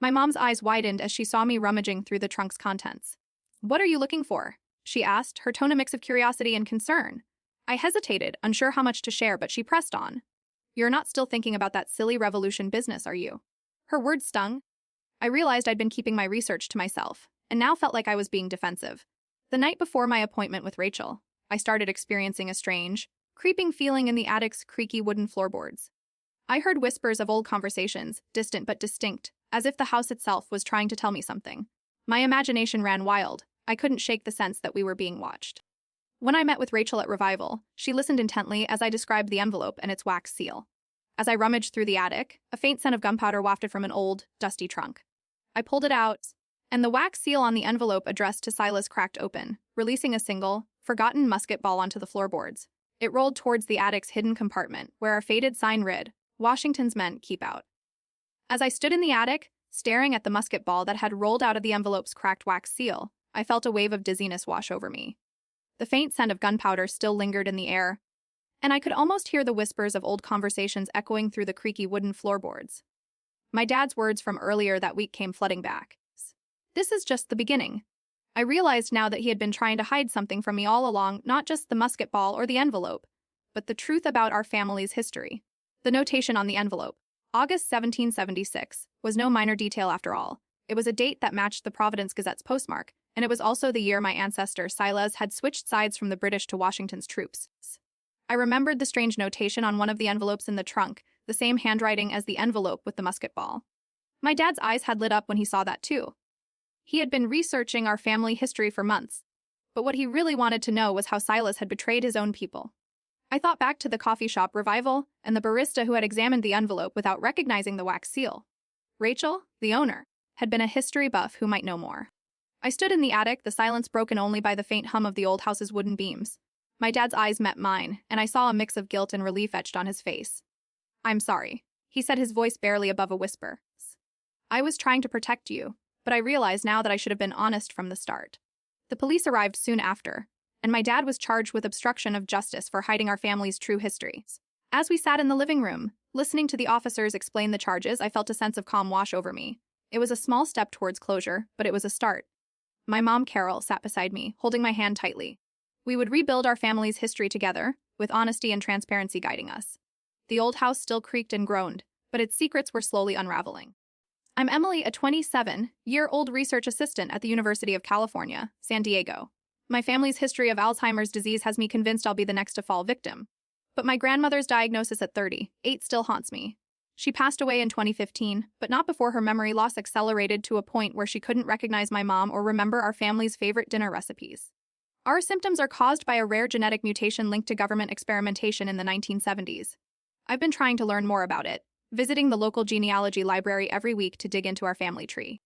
Speaker 1: My mom's eyes widened as she saw me rummaging through the trunk's contents. "What are you looking for?" she asked, her tone a mix of curiosity and concern. I hesitated, unsure how much to share, but she pressed on. "You're not still thinking about that silly revolution business, are you?" Her words stung. I realized I'd been keeping my research to myself, and now felt like I was being defensive. The night before my appointment with Rachel, I started experiencing a strange, creeping feeling in the attic's creaky wooden floorboards. I heard whispers of old conversations, distant but distinct, as if the house itself was trying to tell me something. My imagination ran wild. I couldn't shake the sense that we were being watched. When I met with Rachel at Revival, she listened intently as I described the envelope and its wax seal. As I rummaged through the attic, a faint scent of gunpowder wafted from an old, dusty trunk. I pulled it out, and the wax seal on the envelope addressed to Silas cracked open, releasing a single, forgotten musket ball onto the floorboards. It rolled towards the attic's hidden compartment, where a faded sign read, "Washington's men keep out." As I stood in the attic, staring at the musket ball that had rolled out of the envelope's cracked wax seal, I felt a wave of dizziness wash over me. The faint scent of gunpowder still lingered in the air, and I could almost hear the whispers of old conversations echoing through the creaky wooden floorboards. My dad's words from earlier that week came flooding back. This is just the beginning. I realized now that he had been trying to hide something from me all along, not just the musket ball or the envelope, but the truth about our family's history. The notation on the envelope, August 1776, was no minor detail after all. It was a date that matched the Providence Gazette's postmark, and it was also the year my ancestor, Silas, had switched sides from the British to Washington's troops. I remembered the strange notation on one of the envelopes in the trunk, the same handwriting as the envelope with the musket ball. My dad's eyes had lit up when he saw that too. He had been researching our family history for months, but what he really wanted to know was how Silas had betrayed his own people. I thought back to the coffee shop Revival and the barista who had examined the envelope without recognizing the wax seal. Rachel, the owner, had been a history buff who might know more. I stood in the attic, the silence broken only by the faint hum of the old house's wooden beams. My dad's eyes met mine, and I saw a mix of guilt and relief etched on his face. "I'm sorry," he said, his voice barely above a whisper. "I was trying to protect you, but I realize now that I should have been honest from the start." The police arrived soon after, and my dad was charged with obstruction of justice for hiding our family's true history. As we sat in the living room, listening to the officers explain the charges, I felt a sense of calm wash over me. It was a small step towards closure, but it was a start. My mom, Carol, sat beside me, holding my hand tightly. We would rebuild our family's history together, with honesty and transparency guiding us. The old house still creaked and groaned, but its secrets were slowly unraveling. I'm Emily, a 27-year-old research assistant at the University of California, San Diego. My family's history of Alzheimer's disease has me convinced I'll be the next to fall victim. But my grandmother's diagnosis at 38 still haunts me. She passed away in 2015, but not before her memory loss accelerated to a point where she couldn't recognize my mom or remember our family's favorite dinner recipes. Our symptoms are caused by a rare genetic mutation linked to government experimentation in the 1970s. I've been trying to learn more about it, visiting the local genealogy library every week to dig into our family tree.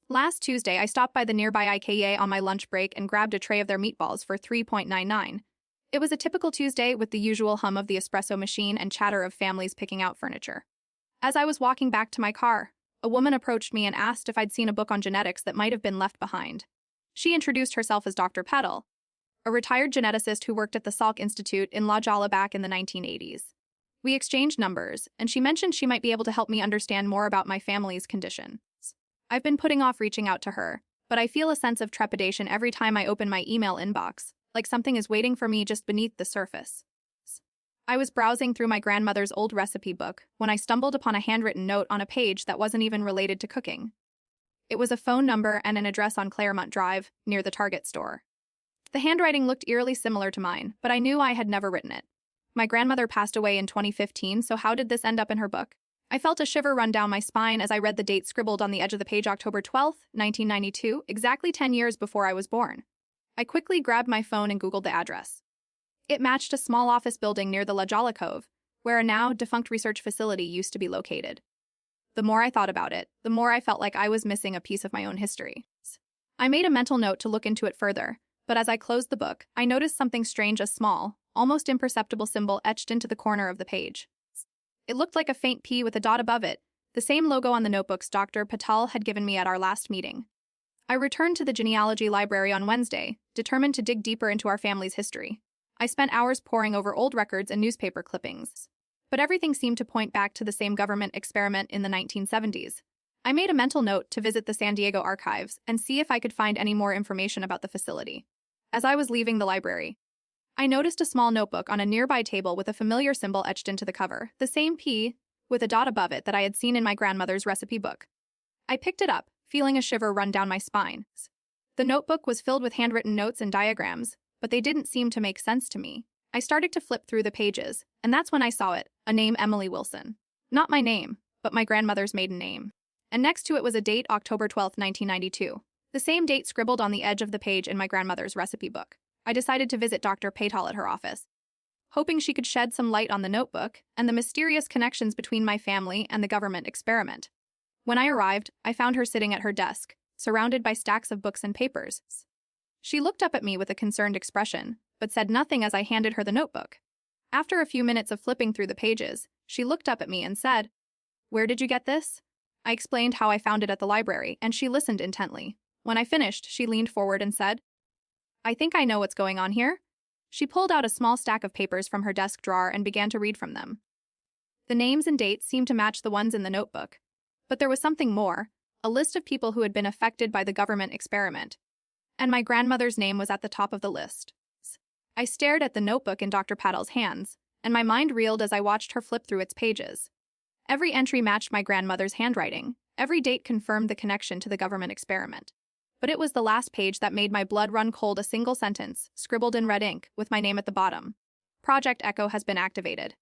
Speaker 1: Last Tuesday, I stopped by the nearby IKEA on my lunch break and grabbed a tray of their meatballs for $3.99. It was a typical Tuesday with the usual hum of the espresso machine and chatter of families picking out furniture. As I was walking back to my car, a woman approached me and asked if I'd seen a book on genetics that might have been left behind. She introduced herself as Dr. Petal, a retired geneticist who worked at the Salk Institute in La Jolla back in the 1980s. We exchanged numbers, and she mentioned she might be able to help me understand more about my family's condition. I've been putting off reaching out to her, but I feel a sense of trepidation every time I open my email inbox, like something is waiting for me just beneath the surface. I was browsing through my grandmother's old recipe book when I stumbled upon a handwritten note on a page that wasn't even related to cooking. It was a phone number and an address on Claremont Drive, near the Target store. The handwriting looked eerily similar to mine, but I knew I had never written it. My grandmother passed away in 2015, so how did this end up in her book? I felt a shiver run down my spine as I read the date scribbled on the edge of the page, October 12, 1992, exactly 10 years before I was born. I quickly grabbed my phone and Googled the address. It matched a small office building near the La Jolla Cove, where a now-defunct research facility used to be located. The more I thought about it, the more I felt like I was missing a piece of my own history. I made a mental note to look into it further, but as I closed the book, I noticed something strange, a small, almost imperceptible symbol etched into the corner of the page. It looked like a faint P with a dot above it, the same logo on the notebooks Dr. Petal had given me at our last meeting. I returned to the genealogy library on Wednesday, determined to dig deeper into our family's history. I spent hours poring over old records and newspaper clippings, but everything seemed to point back to the same government experiment in the 1970s. I made a mental note to visit the San Diego archives and see if I could find any more information about the facility. As I was leaving the library, I noticed a small notebook on a nearby table with a familiar symbol etched into the cover, the same P with a dot above it that I had seen in my grandmother's recipe book. I picked it up, feeling a shiver run down my spine. The notebook was filled with handwritten notes and diagrams, but they didn't seem to make sense to me. I started to flip through the pages, and that's when I saw it, a name, Emily Wilson. Not my name, but my grandmother's maiden name. And next to it was a date, October 12, 1992. The same date scribbled on the edge of the page in my grandmother's recipe book. I decided to visit Dr. Petal at her office, hoping she could shed some light on the notebook and the mysterious connections between my family and the government experiment. When I arrived, I found her sitting at her desk, surrounded by stacks of books and papers. She looked up at me with a concerned expression, but said nothing as I handed her the notebook. After a few minutes of flipping through the pages, she looked up at me and said, "Where did you get this?" I explained how I found it at the library, and she listened intently. When I finished, she leaned forward and said, "I think I know what's going on here." She pulled out a small stack of papers from her desk drawer and began to read from them. The names and dates seemed to match the ones in the notebook. But there was something more, a list of people who had been affected by the government experiment. And my grandmother's name was at the top of the list. I stared at the notebook in Dr. Petal's hands, and my mind reeled as I watched her flip through its pages. Every entry matched my grandmother's handwriting. Every date confirmed the connection to the government experiment. But it was the last page that made my blood run cold, a single sentence, scribbled in red ink, with my name at the bottom. Project Echo has been activated.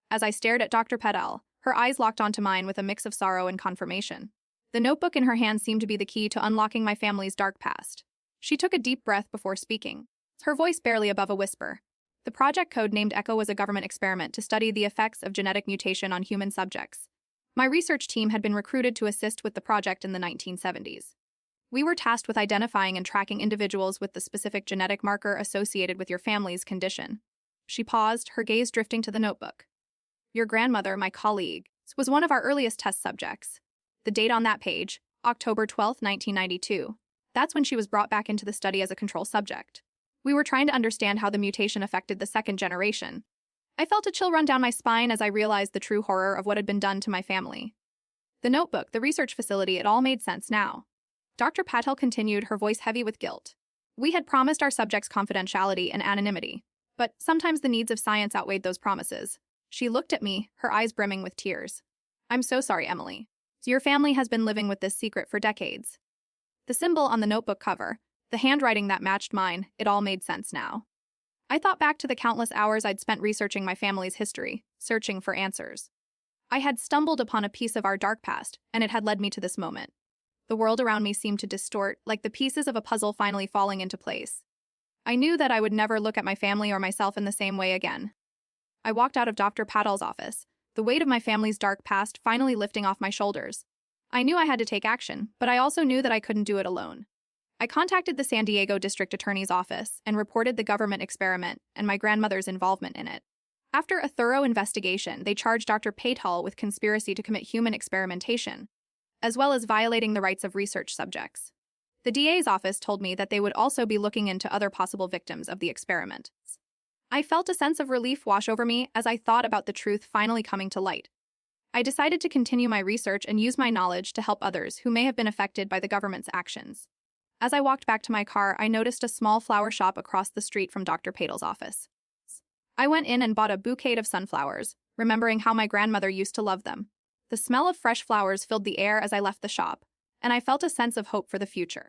Speaker 1: As I stared at Dr. Petal, her eyes locked onto mine with a mix of sorrow and confirmation. The notebook in her hand seemed to be the key to unlocking my family's dark past. She took a deep breath before speaking, her voice barely above a whisper. The project code named Echo was a government experiment to study the effects of genetic mutation on human subjects. My research team had been recruited to assist with the project in the 1970s. We were tasked with identifying and tracking individuals with the specific genetic marker associated with your family's condition. She paused, her gaze drifting to the notebook. Your grandmother, my colleague, was one of our earliest test subjects. The date on that page, October 12, 1992. That's when she was brought back into the study as a control subject. We were trying to understand how the mutation affected the second generation. I felt a chill run down my spine as I realized the true horror of what had been done to my family. The notebook, the research facility, it all made sense now. Dr. Patel continued, her voice heavy with guilt. We had promised our subjects confidentiality and anonymity, but sometimes the needs of science outweighed those promises. She looked at me, her eyes brimming with tears. I'm so sorry, Emily. Your family has been living with this secret for decades. The symbol on the notebook cover, the handwriting that matched mine, it all made sense now. I thought back to the countless hours I'd spent researching my family's history, searching for answers. I had stumbled upon a piece of our dark past, and it had led me to this moment. The world around me seemed to distort, like the pieces of a puzzle finally falling into place. I knew that I would never look at my family or myself in the same way again. I walked out of Dr. Patel's office, the weight of my family's dark past finally lifting off my shoulders. I knew I had to take action, but I also knew that I couldn't do it alone. I contacted the San Diego District Attorney's Office and reported the government experiment and my grandmother's involvement in it. After a thorough investigation, they charged Dr. Patel with conspiracy to commit human experimentation, as well as violating the rights of research subjects. The DA's office told me that they would also be looking into other possible victims of the experiment. I felt a sense of relief wash over me as I thought about the truth finally coming to light. I decided to continue my research and use my knowledge to help others who may have been affected by the government's actions. As I walked back to my car, I noticed a small flower shop across the street from Dr. Patel's office. I went in and bought a bouquet of sunflowers, remembering how my grandmother used to love them. The smell of fresh flowers filled the air as I left the shop, and I felt a sense of hope for the future.